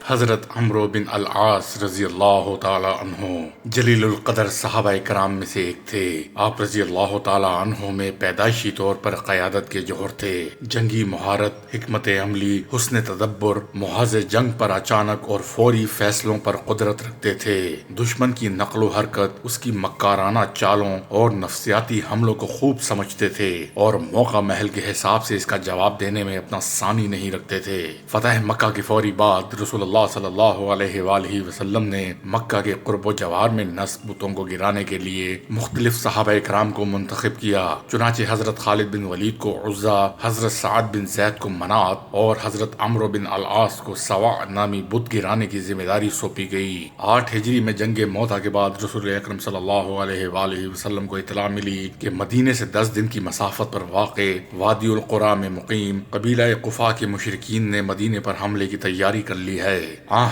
حضرت عمرو بن العاص رضی اللہ تعالی عنہ جلیل القدر صحابہ کرام میں سے ایک تھے۔ آپ رضی اللہ تعالی عنہ میں پیدائشی طور پر قیادت کے جوہر تھے۔ جنگی مہارت، حکمت عملی، حسن تدبر، محاذ جنگ پر اچانک اور فوری فیصلوں پر قدرت رکھتے تھے۔ دشمن کی نقل و حرکت، اس کی مکارانہ چالوں اور نفسیاتی حملوں کو خوب سمجھتے تھے اور موقع محل کے حساب سے اس کا جواب دینے میں اپنا ثانی نہیں رکھتے تھے۔ فتح مکہ کے فوری بعد رسول اللہ صلی اللہ علیہ وآلہ وسلم نے مکہ کے قرب و جوار میں نصب بتوں کو گرانے کے لیے مختلف صحابہ کرام کو منتخب کیا۔ چنانچہ حضرت خالد بن ولید کو عزا، حضرت سعد بن زید کو منات اور حضرت عمرو بن العاص کو سوا نامی بت گرانے کی ذمہ داری سونپی گئی۔ 8 ہجری میں جنگ موتا کے بعد رسول اکرم صلی اللہ علیہ وآلہ وسلم کو اطلاع ملی کہ مدینے سے 10 دن کی مسافت پر واقع وادی القرا میں مقیم قبیلہ قفا کے مشرکین نے مدینے پر حملے کی تیاری کر لی ہے۔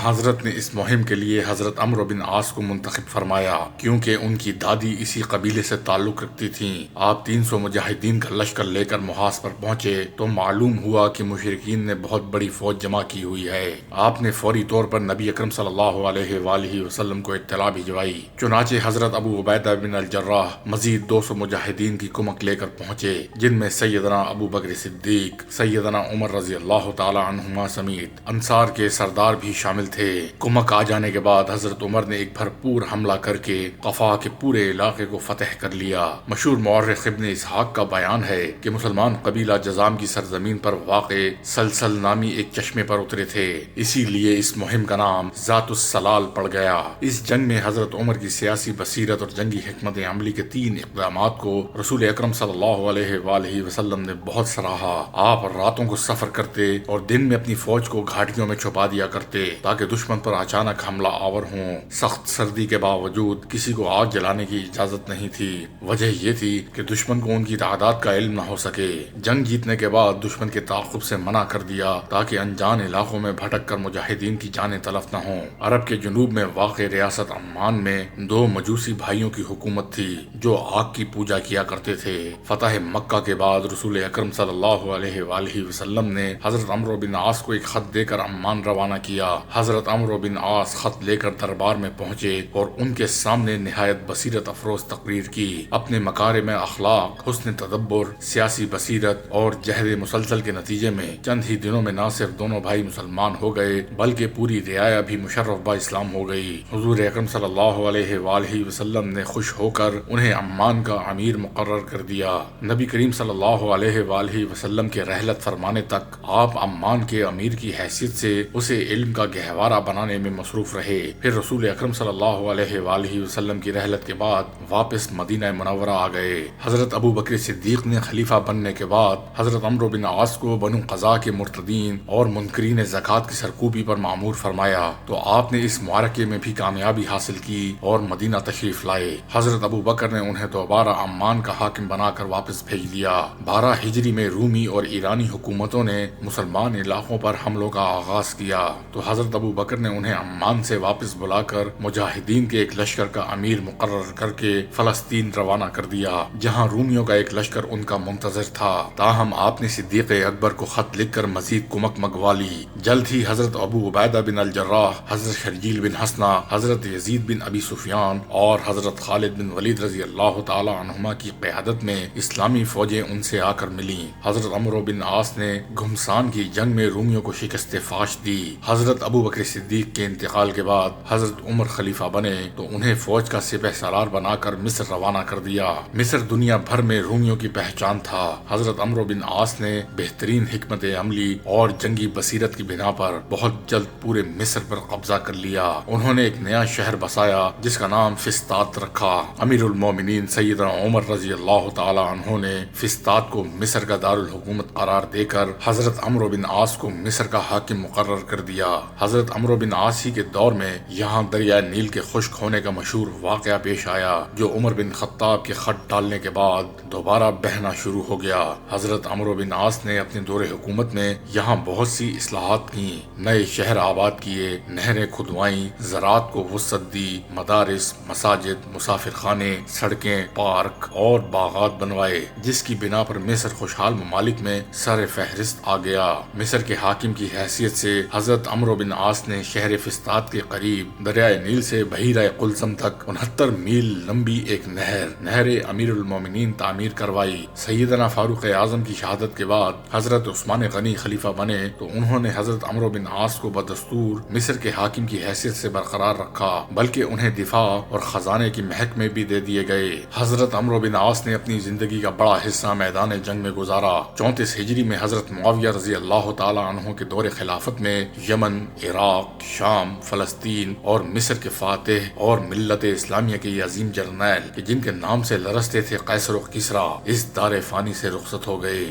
حضرت نے اس مہم کے لیے حضرت عمرو بن عاص کو منتخب فرمایا، کیونکہ ان کی دادی اسی قبیلے سے تعلق رکھتی تھیں۔ آپ 300 مجاہدین کا لشکر لے کر محاذ پر پہنچے تو معلوم ہوا کہ مشرکین نے بہت بڑی فوج جمع کی ہوئی ہے۔ آپ نے فوری طور پر نبی اکرم صلی اللہ علیہ وآلہ وسلم کو اطلاع بھجوائی۔ چنانچہ حضرت ابو عبیدہ بن الجراح مزید 200 مجاہدین کی کمک لے کر پہنچے، جن میں سیدنا ابو بکر صدیق، سیدنا عمر رضی اللہ تعالی عنہما سمیت انصار کے سردار بھی شامل تھے۔ کمک آ جانے کے بعد حضرت عمر نے ایک بھرپور حملہ کر کے قفا کے پورے علاقے کو فتح کر لیا۔ مشہور مورخ ابن اسحاق کا بیان ہے کہ مسلمان قبیلہ جذام کی سرزمین پر واقع سلسل نامی ایک چشمے پر اترے تھے، اسی لیے اس مہم کا نام ذات السلال پڑ گیا۔ اس جنگ میں حضرت عمر کی سیاسی بصیرت اور جنگی حکمت عملی کے 3 اقدامات کو رسول اکرم صلی اللہ علیہ وآلہ وسلم نے بہت سراہا۔ آپ راتوں کو سفر کرتے اور دن میں اپنی فوج کو گھاٹیوں میں چھپا دیا کرتے تاکہ دشمن پر اچانک حملہ آور ہوں۔ سخت سردی کے باوجود کسی کو آگ جلانے کی اجازت نہیں تھی۔ وجہ یہ تھی کہ دشمن کو ان کی تعداد کا علم نہ ہو سکے۔ جنگ جیتنے کے بعد دشمن کے تعاقب سے منع کر دیا تاکہ انجان علاقوں میں بھٹک کر مجاہدین کی جانیں تلف نہ ہوں۔ عرب کے جنوب میں واقع ریاست عمان میں 2 مجوسی بھائیوں کی حکومت تھی جو آگ کی پوجا کیا کرتے تھے۔ فتح مکہ کے بعد رسول اکرم صلی اللہ علیہ وآلہ وسلم نے حضرت عمرو بن عاص کو ایک خط دے کر عمان روانہ کیا۔ حضرت عمرو بن عاص خط لے کر دربار میں پہنچے اور ان کے سامنے نہایت بصیرت افروز تقریر کی۔ اپنے مکارم اخلاق، حسن تدبر، سیاسی بصیرت اور جہد مسلسل کے نتیجے میں چند ہی دنوں میں نہ صرف دونوں بھائی مسلمان ہو گئے بلکہ پوری رعایا بھی مشرف با اسلام ہو گئی۔ حضور اکرم صلی اللہ علیہ وآلہ وسلم نے خوش ہو کر انہیں عمان کا امیر مقرر کر دیا۔ نبی کریم صلی اللہ علیہ وآلہ وسلم کے رحلت فرمانے تک آپ عمان کے امیر کی حیثیت سے اسے علم کا گہوارہ بنانے میں مصروف رہے۔ پھر رسول اکرم صلی اللہ علیہ وآلہ وسلم کی رحلت کے بعد واپس مدینہ منورہ آ گئے۔ حضرت ابو بکر صدیق نے خلیفہ بننے کے بعد حضرت عمرو بن عاص کو بنو قزا کے مرتدین اور منکرین زکوٰۃ کی سرکوبی پر مأمور فرمایا تو آپ نے اس معرکے میں بھی کامیابی حاصل کی اور مدینہ تشریف لائے۔ حضرت ابو بکر نے انہیں دوبارہ عمان کا حاکم بنا کر واپس بھیج دیا۔ 12 ہجری میں رومی اور ایرانی حکومتوں نے مسلمان علاقوں پر حملوں کا آغاز کیا تو حضرت ابو بکر نے انہیں عمان سے واپس بلا کر مجاہدین کے ایک لشکر کا امیر مقرر کر کے فلسطین روانہ کر دیا، جہاں رومیوں کا ایک لشکر ان کا منتظر تھا۔ تاہم آپ نے صدیق اکبر کو خط لکھ کر مزید کمک منگوا لی۔ جلد ہی حضرت ابو عبیدہ بن الجراح، حضرت شرجیل بن حسنہ، حضرت یزید بن ابی سفیان اور حضرت خالد بن ولید رضی اللہ تعالی عنہما کی قیادت میں اسلامی فوجیں ان سے آ کر ملیں۔ حضرت عمرو بن عاص نے گھمسان کی جنگ میں رومیوں کو شکست فاش دی۔ حضرت ابو بکر صدیق کے انتقال کے بعد حضرت عمر خلیفہ بنے تو انہیں فوج کا سپہ سالار بنا کر مصر روانہ کر دیا۔ مصر دنیا بھر میں رومیوں کی پہچان تھا۔ حضرت عمرو بن عاص نے بہترین حکمت عملی اور جنگی بصیرت کی بنا پر بہت جلد پورے مصر پر قبضہ کر لیا۔ انہوں نے ایک نیا شہر بسایا جس کا نام فسطاط رکھا۔ امیر المومنین سیدنا عمر رضی اللہ تعالی عنہ نے فسطاط کو مصر کا دارالحکومت قرار دے کر حضرت عمرو بن عاص کو مصر کا حاکم مقرر کر دیا۔ حضرت عمرو بن عاص ہی کے دور میں یہاں دریائے نیل کے خشک ہونے کا مشہور واقعہ پیش آیا جو عمر بن خطاب کے خط ڈالنے کے بعد دوبارہ بہنا شروع ہو گیا۔ حضرت عمرو بن عاص نے اپنے دور حکومت میں یہاں بہت سی اصلاحات کی، نئے شہر آباد کیے، نہریں کھدوائیں، زراعت کو وسعت دی، مدارس، مساجد، مسافر خانے، سڑکیں، پارک اور باغات بنوائے، جس کی بنا پر مصر خوشحال ممالک میں سر فہرست آ گیا۔ مصر کے حاکم کی حیثیت سے حضرت عمرو عمرو بن عاص نے شہر فسطاط کے قریب دریائے نیل سے بحیرہ قلزم تک 69 میل لمبی ایک نہر امیر المومنین تعمیر کروائی۔ سیدنا فاروق اعظم کی شہادت کے بعد حضرت عثمان غنی خلیفہ بنے تو انہوں نے حضرت عمرو بن عاص کو بدستور مصر کے حاکم کی حیثیت سے برقرار رکھا، بلکہ انہیں دفاع اور خزانے کی محکمے بھی دے دیے گئے۔ حضرت عمرو بن عاص نے اپنی زندگی کا بڑا حصہ میدان جنگ میں گزارا۔ 34 ہجری میں حضرت معاویہ رضی اللہ تعالی عنہ کے دور خلافت میں یمن، عراق، شام، فلسطین اور مصر کے فاتح اور ملت اسلامیہ کے یہ عظیم جرنیل کہ جن کے نام سے لرزتے تھے قیصر و کسریٰ، اس دار فانی سے رخصت ہو گئے۔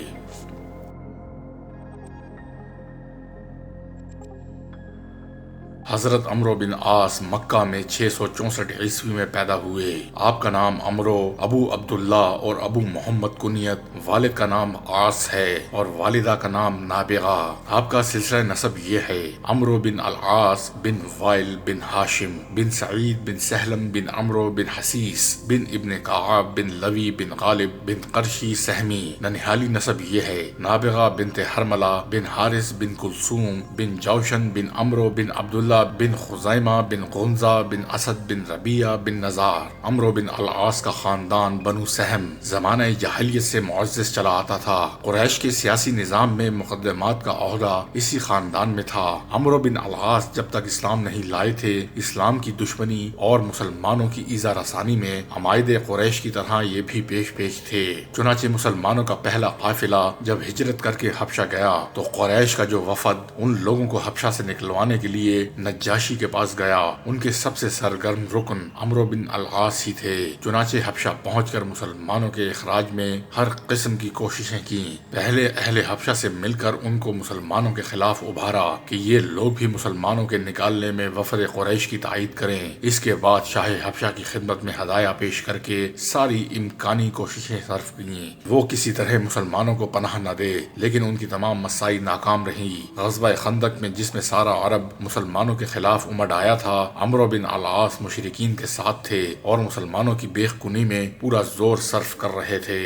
حضرت عمرو بن عاص مکہ میں 664 عیسوی میں پیدا ہوئے۔ آپ کا نام عمرو، ابو عبداللہ اور ابو محمد کنیت، والد کا نام عاص ہے اور والدہ کا نام نابغہ۔ آپ کا سلسلہ نسب یہ ہے: عمرو بن العاص بن وائل بن ہاشم بن سعید بن سہلم بن عمرو بن حسیس بن ابن کعب بن لوی بن غالب بن قرشی سہمی۔ ننہالی نسب یہ ہے: نابغہ بنت حرملہ بن حارث بن کلثوم بن جوشن بن عمرو بن عبداللہ بن خزیمہ بن غنزہ بن اسد بن ربیعہ بن نزار۔ عمرو بن العاص کا خاندان بنو سہم زمانہ جاہلیت سے معزز چلا آتا تھا۔ قریش کے سیاسی نظام میں مقدمات کا عہدہ اسی خاندان میں تھا۔ عمرو بن العاص جب تک اسلام نہیں لائے تھے، اسلام کی دشمنی اور مسلمانوں کی ایذا رسانی میں عمائد قریش کی طرح یہ بھی پیش تھے۔ چنانچہ مسلمانوں کا پہلا قافلہ جب ہجرت کر کے حبشہ گیا تو قریش کا جو وفد ان لوگوں کو حبشہ سے نکلوانے کے لیے نجاشی کے پاس گیا، ان کے سب سے سرگرم رکن عمرو بن العاص ہی تھے۔ چنانچہ حبشہ پہنچ کر مسلمانوں کے اخراج میں ہر قسم کی کوششیں کی۔ پہلے اہل حبشہ سے مل کر ان کو مسلمانوں کے خلاف ابھارا کہ یہ لوگ بھی مسلمانوں کے نکالنے میں وفد قریش کی تائید کریں۔ اس کے بعد شاہ حبشہ کی خدمت میں ہدایہ پیش کر کے ساری امکانی کوششیں صرف کیں وہ کسی طرح مسلمانوں کو پناہ نہ دے، لیکن ان کی تمام مساعی ناکام رہیں۔ غزوہ خندق میں جس میں سارا عرب مسلمانوں کے خلاف امڑ آیا تھا، عمرو بن العاص مشرکین کے ساتھ تھے اور مسلمانوں کی بیخ کنی میں پورا زور صرف کر رہے تھے۔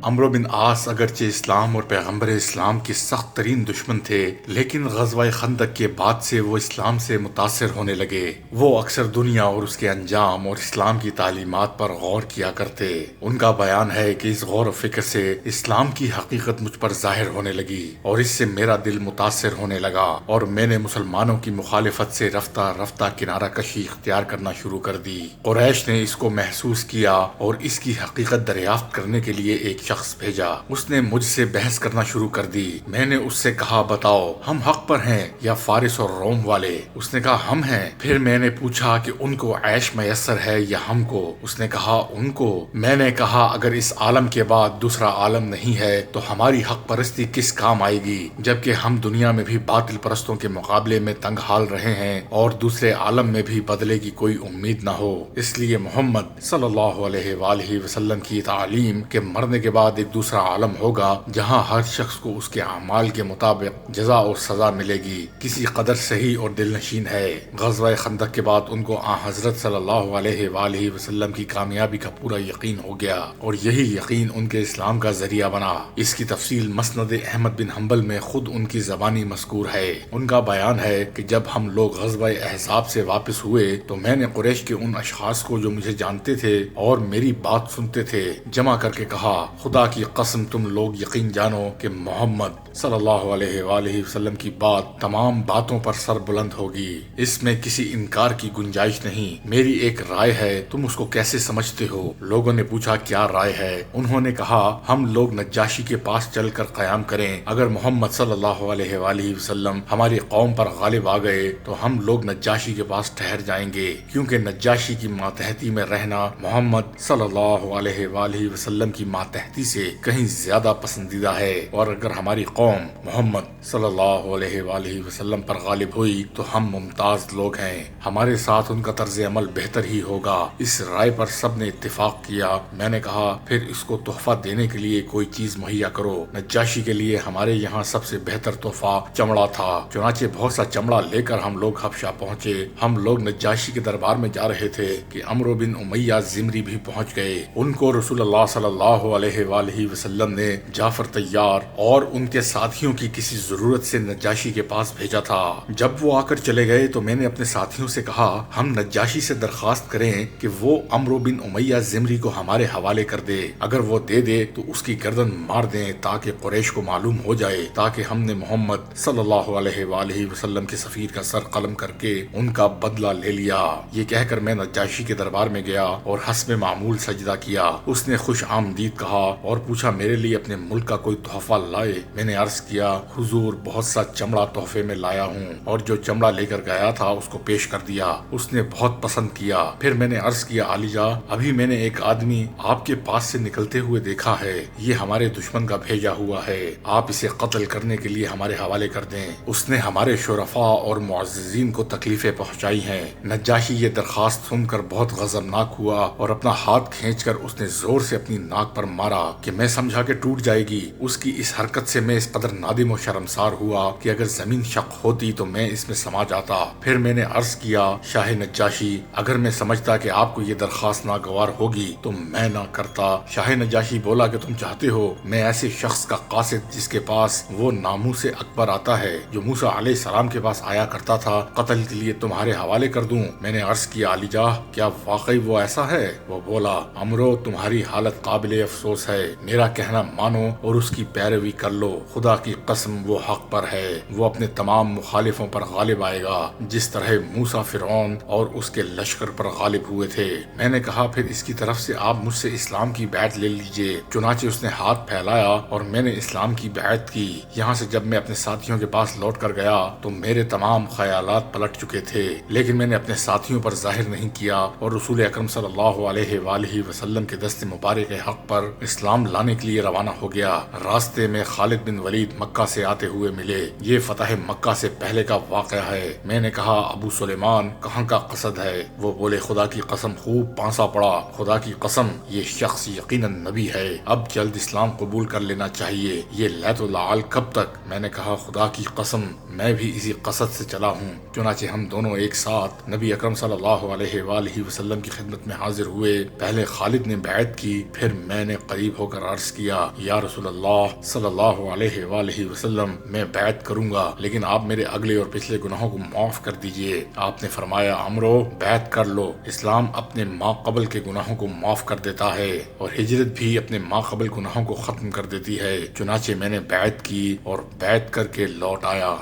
عمرو بن عاص اگرچہ اسلام اور پیغمبر اسلام کے سخت ترین دشمن تھے، لیکن غزوہ خندق کے بعد سے وہ اسلام سے متاثر ہونے لگے۔ وہ اکثر دنیا اور اس کے انجام اور اسلام کی تعلیمات پر غور کیا کرتے۔ ان کا بیان ہے کہ اس غور و فکر سے اسلام کی حقیقت مجھ پر ظاہر ہونے لگی اور اس سے میرا دل متاثر ہونے لگا اور میں نے مسلمانوں کی مخالفت سے رفتہ رفتہ کنارہ کشی اختیار کرنا شروع کر دی۔ قریش نے اس کو محسوس کیا اور اس کی حقیقت دریافت کرنے کے لیے ایک شخص بھیجا۔ اس نے مجھ سے بحث کرنا شروع کر دی۔ میں نے اس سے کہا، بتاؤ ہم حق پر ہیں یا فارس اور روم والے؟ اس نے کہا ہم ہیں۔ پھر میں نے پوچھا کہ ان کو عیش میسر ہے یا ہم کو؟ اس نے کہا ان کو۔ میں نے کہا اگر اس عالم کے بعد دوسرا عالم نہیں ہے تو ہماری حق پرستی کس کام آئے گی، جبکہ ہم دنیا میں بھی باطل پرستوں کے مقابلے میں تنگ حال رہے ہیں اور دوسرے عالم میں بھی بدلے کی کوئی امید نہ ہو۔ اس لیے محمد صلی اللہ علیہ وآلہ وسلم کی تعلیم کے مرنے کے بعد ایک دوسرا عالم ہوگا جہاں ہر شخص کو اس کے اعمال کے مطابق جزا اور سزا ملے گی۔ کسی قدر صحیح اور دل نشین ہے۔ غزوہ خندق کے بعد ان کو حضرت صلی اللہ علیہ وآلہ وسلم کی کامیابی کا پورا یقین ہو گیا اور یہی یقین ان کے اسلام کا ذریعہ بنا۔ اس کی تفصیل مسند احمد بن حنبل میں خود ان کی زبانی مذکور ہے۔ ان کا بیان ہے کہ جب ہم لوگ غزوہ احزاب سے واپس ہوئے تو میں نے قریش کے ان اشخاص کو جو مجھے جانتے تھے اور میری بات سنتے تھے جمع کر کے کہا، خدا کی قسم تم لوگ یقین جانو کہ محمد صلی اللہ علیہ وآلہ وسلم کی بات تمام باتوں پر سر بلند ہوگی، اس میں کسی انکار کی گنجائش نہیں۔ میری ایک رائے ہے، تم اس کو کیسے سمجھتے ہو؟ لوگوں نے پوچھا کیا رائے ہے؟ انہوں نے کہا ہم لوگ نجاشی کے پاس چل کر قیام کریں، اگر محمد صلی اللہ علیہ وآلہ وسلم ہماری قوم پر غالب آ گئے تو ہم لوگ نجاشی کے پاس ٹھہر جائیں گے، کیونکہ نجاشی کی ماتحتی میں رہنا محمد صلی اللہ علیہ وآلہ وسلم کی ماتحتی بہشتی سے کہیں زیادہ پسندیدہ ہے، اور اگر ہماری قوم محمد صلی اللہ علیہ وآلہ وسلم پر غالب ہوئی تو ہم ممتاز لوگ ہیں، ہمارے ساتھ ان کا طرز عمل بہتر ہی ہوگا۔ اس رائے پر سب نے اتفاق کیا۔ میں نے کہا پھر اس کو تحفہ دینے کے لیے کوئی چیز مہیا کرو۔ نجاشی کے لیے ہمارے یہاں سب سے بہتر تحفہ چمڑا تھا، چنانچہ بہت سا چمڑا لے کر ہم لوگ حبشہ پہنچے۔ ہم لوگ نجاشی کے دربار میں جا رہے تھے کہ عمرو بن امیہ زمری بھی پہنچ گئے۔ ان کو رسول اللہ صلی اللہ علیہ وآلہ وسلم نے جعفر طیار اور ان کے ساتھیوں کی کسی ضرورت سے نجاشی کے پاس بھیجا تھا۔ جب وہ آ کر چلے گئے تو میں نے اپنے ساتھیوں سے کہا ہم نجاشی سے درخواست کریں کہ وہ عمرو بن امیہ زمری کو ہمارے حوالے کر دے، اگر وہ دے دے تو اس کی گردن مار دیں تاکہ قریش کو معلوم ہو جائے تاکہ ہم نے محمد صلی اللہ علیہ وآلہ وسلم کے سفیر کا سر قلم کر کے ان کا بدلہ لے لیا۔ یہ کہہ کر میں نجاشی کے دربار میں گیا اور حسب معمول سجدہ کیا۔ اس نے خوش آمدید کہا اور پوچھا میرے لیے اپنے ملک کا کوئی تحفہ لائے؟ میں نے عرض کیا حضور بہت سا چمڑا تحفے میں لایا ہوں، اور جو چمڑا لے کر گیا تھا اس کو پیش کر دیا۔ اس نے بہت پسند کیا۔ پھر میں نے عرض کیا عالیجا ابھی میں نے ایک آدمی آپ کے پاس سے نکلتے ہوئے دیکھا ہے، یہ ہمارے دشمن کا بھیجا ہوا ہے، آپ اسے قتل کرنے کے لیے ہمارے حوالے کر دیں، اس نے ہمارے شرفاء اور معززین کو تکلیفیں پہنچائی ہیں۔ نجاشی یہ درخواست سن کر بہت غضبناک ہوا اور اپنا ہاتھ کھینچ کر اس نے زور سے اپنی ناک پر مارا کہ میں سمجھا کہ ٹوٹ جائے گی۔ اس کی اس حرکت سے میں اس قدر نادم و شرمسار ہوا کہ اگر زمین شق ہوتی تو میں اس میں سما جاتا۔ پھر میں نے عرض کیا شاہ نجاشی اگر میں سمجھتا کہ آپ کو یہ درخواست ناگوار ہوگی تو میں نہ کرتا۔ شاہ نجاشی بولا کہ تم چاہتے ہو میں ایسے شخص کا قاصد جس کے پاس وہ ناموس اکبر آتا ہے جو موسیٰ علیہ السلام کے پاس آیا کرتا تھا قتل کے لیے تمہارے حوالے کر دوں؟ میں نے عرض کیا علی جاہ کیا واقعی وہ ایسا ہے؟ وہ بولا عمرو تمہاری حالت قابل افسوس ہے، میرا کہنا مانو اور اس کی پیروی کر لو، خدا کی قسم وہ حق پر ہے، وہ اپنے تمام مخالفوں پر غالب آئے گا جس طرح موسیٰ فرعون اور اس کے لشکر پر غالب ہوئے تھے۔ میں نے کہا پھر اس کی طرف سے آپ مجھ سے اسلام کی بیعت لے لیجئے۔ چنانچہ اس نے ہاتھ پھیلایا اور میں نے اسلام کی بیعت کی۔ یہاں سے جب میں اپنے ساتھیوں کے پاس لوٹ کر گیا تو میرے تمام خیالات پلٹ چکے تھے، لیکن میں نے اپنے ساتھیوں پر ظاہر نہیں کیا اور رسول اکرم صلی اللہ علیہ وآلہ وسلم کے دست مبارک حق پر اسلام لانے کے لیے روانہ ہو گیا۔ راستے میں خالد بن ولید مکہ سے آتے ہوئے ملے۔ یہ فتح مکہ سے پہلے کا واقعہ ہے۔ میں نے کہا ابو سلیمان کہاں کا قصد ہے؟ وہ بولے خدا کی قسم خوب پانسا پڑا، خدا کی قسم یہ شخص یقیناً نبی ہے، اب جلد اسلام قبول کر لینا چاہیے، یہ لیت العال کب تک؟ میں نے کہا خدا کی قسم میں بھی اسی قصد سے چلا ہوں۔ چنانچہ ہم دونوں ایک ساتھ نبی اکرم صلی اللہ علیہ وآلہ وسلم کی خدمت میں حاضر ہوئے۔ پہلے خالد نے بیعت کی، پھر میں نے قریب ہو کر عرض کیا یا رسول اللہ صلی اللہ علیہ وآلہ وسلم میں بیعت کروں گا لیکن آپ میرے اگلے اور پچھلے گناہوں کو معاف کر دیجئے۔ آپ نے فرمایا عمرو بیعت کر لو، اسلام اپنے ما قبل کے گناہوں کو معاف کر دیتا ہے اور ہجرت بھی اپنے ما قبل گناہوں کو ختم کر دیتی ہے۔ چنانچہ میں نے بیعت کی اور بیعت کر کے لوٹ آیا۔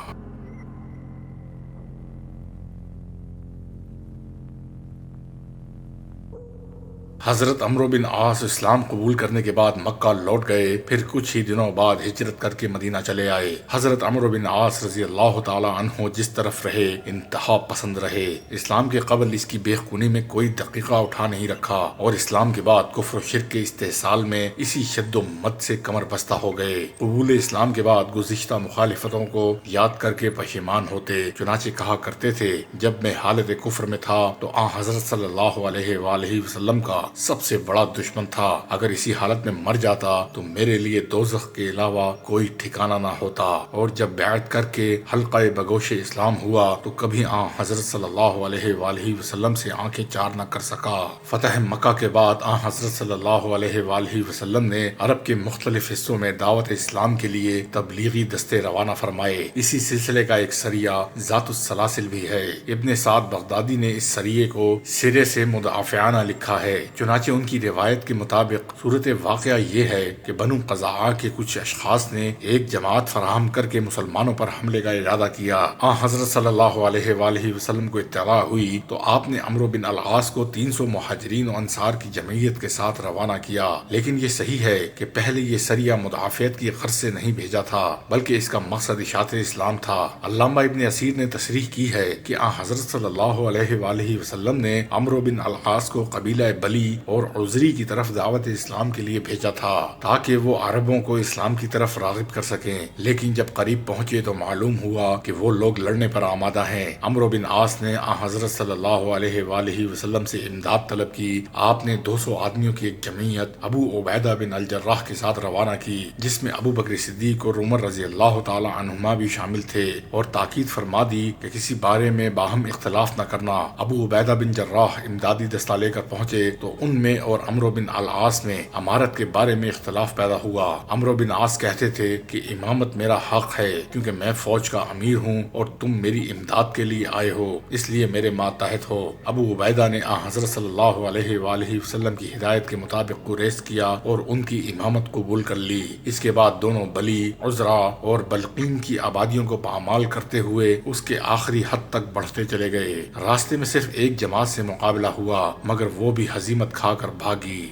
حضرت عمرو بن عاص اسلام قبول کرنے کے بعد مکہ لوٹ گئے، پھر کچھ ہی دنوں بعد ہجرت کر کے مدینہ چلے آئے۔ حضرت عمرو بن عاص رضی اللہ تعالی عنہ جس طرف رہے انتہا پسند رہے، اسلام کے قبل اس کی بے خونی میں کوئی دقیقہ اٹھا نہیں رکھا اور اسلام کے بعد کفر و شرک کے استحصال میں اسی شد و مت سے کمر بستہ ہو گئے۔ قبول اسلام کے بعد گزشتہ مخالفتوں کو یاد کر کے پشیمان ہوتے، چنانچہ کہا کرتے تھے جب میں حالت کفر میں تھا تو حضرت صلی اللہ علیہ وآلہ وسلم کا سب سے بڑا دشمن تھا، اگر اسی حالت میں مر جاتا تو میرے لیے دوزخ کے علاوہ کوئی ٹھکانہ نہ ہوتا، اور جب بیعت کر کے حلقہ بگوش اسلام ہوا تو کبھی حضرت صلی اللہ علیہ وآلہ وسلم سے آنکھیں چار نہ کر سکا۔ فتح مکہ کے بعد حضرت صلی اللہ علیہ وآلہ وسلم نے عرب کے مختلف حصوں میں دعوت اسلام کے لیے تبلیغی دستے روانہ فرمائے۔ اسی سلسلے کا ایک سریہ ذات السلاسل بھی ہے۔ ابن سعد بغدادی نے اس سریے کو سرے سے مدافعانہ لکھا ہے۔ چنانچہ ان کی روایت کے مطابق صورت واقعہ یہ ہے کہ بنو قزاعہ کے کچھ اشخاص نے ایک جماعت فراہم کر کے مسلمانوں پر حملے کا ارادہ کیا۔ حضرت صلی اللہ علیہ وآلہ وسلم کو اطلاع ہوئی تو آپ نے عمرو بن العاص کو 300 مہاجرین و انصار کی جمعیت کے ساتھ روانہ کیا، لیکن یہ صحیح ہے کہ پہلے یہ سریہ مدافعت کی غرض سے نہیں بھیجا تھا بلکہ اس کا مقصد اشاعت اسلام تھا۔ علامہ ابن اسیر نے تصریح کی ہے کہ حضرت صلی اللہ علیہ وآلہ وسلم نے عمرو بن العاص کو قبیلہ بلی اور عزری کی طرف دعوت اسلام کے لیے بھیجا تھا تاکہ وہ عربوں کو اسلام کی طرف راغب کر سکیں، لیکن جب قریب پہنچے تو معلوم ہوا کہ وہ لوگ لڑنے پر آمادہ ہیں۔ عمرو بن عاص نے حضرت صلی اللہ علیہ وآلہ وسلم سے امداد طلب کی۔ آپ نے 200 آدمیوں کی ایک جمعیت ابو عبیدہ بن الجراح کے ساتھ روانہ کی، جس میں ابو بکر صدیق اور عمر رضی اللہ تعالی عنہما بھی شامل تھے، اور تاکید فرما دی کہ کسی بارے میں باہم اختلاف نہ کرنا۔ ابو عبیدہ بن جراح امدادی دستہ لے کر پہنچے تو ان میں اور عمرو بن العاص میں امارت کے بارے میں اختلاف پیدا ہوا۔ عمرو بن عاص کہتے تھے کہ امامت میرا حق ہے کیونکہ میں فوج کا امیر ہوں اور تم میری امداد کے لیے آئے ہو، اس لیے میرے ماتحت ہو۔ ابو عبیدہ نے حضرت صلی اللہ علیہ وآلہ وسلم کی ہدایت کے مطابق گریز کیا اور ان کی امامت قبول کر لی۔ اس کے بعد دونوں بلی، عزرا اور بلقین کی آبادیوں کو پامال کرتے ہوئے اس کے آخری حد تک بڑھتے چلے گئے۔ راستے میں صرف ایک جماعت سے مقابلہ ہوا مگر وہ بھی ہزیمت کھا کر بھاگی۔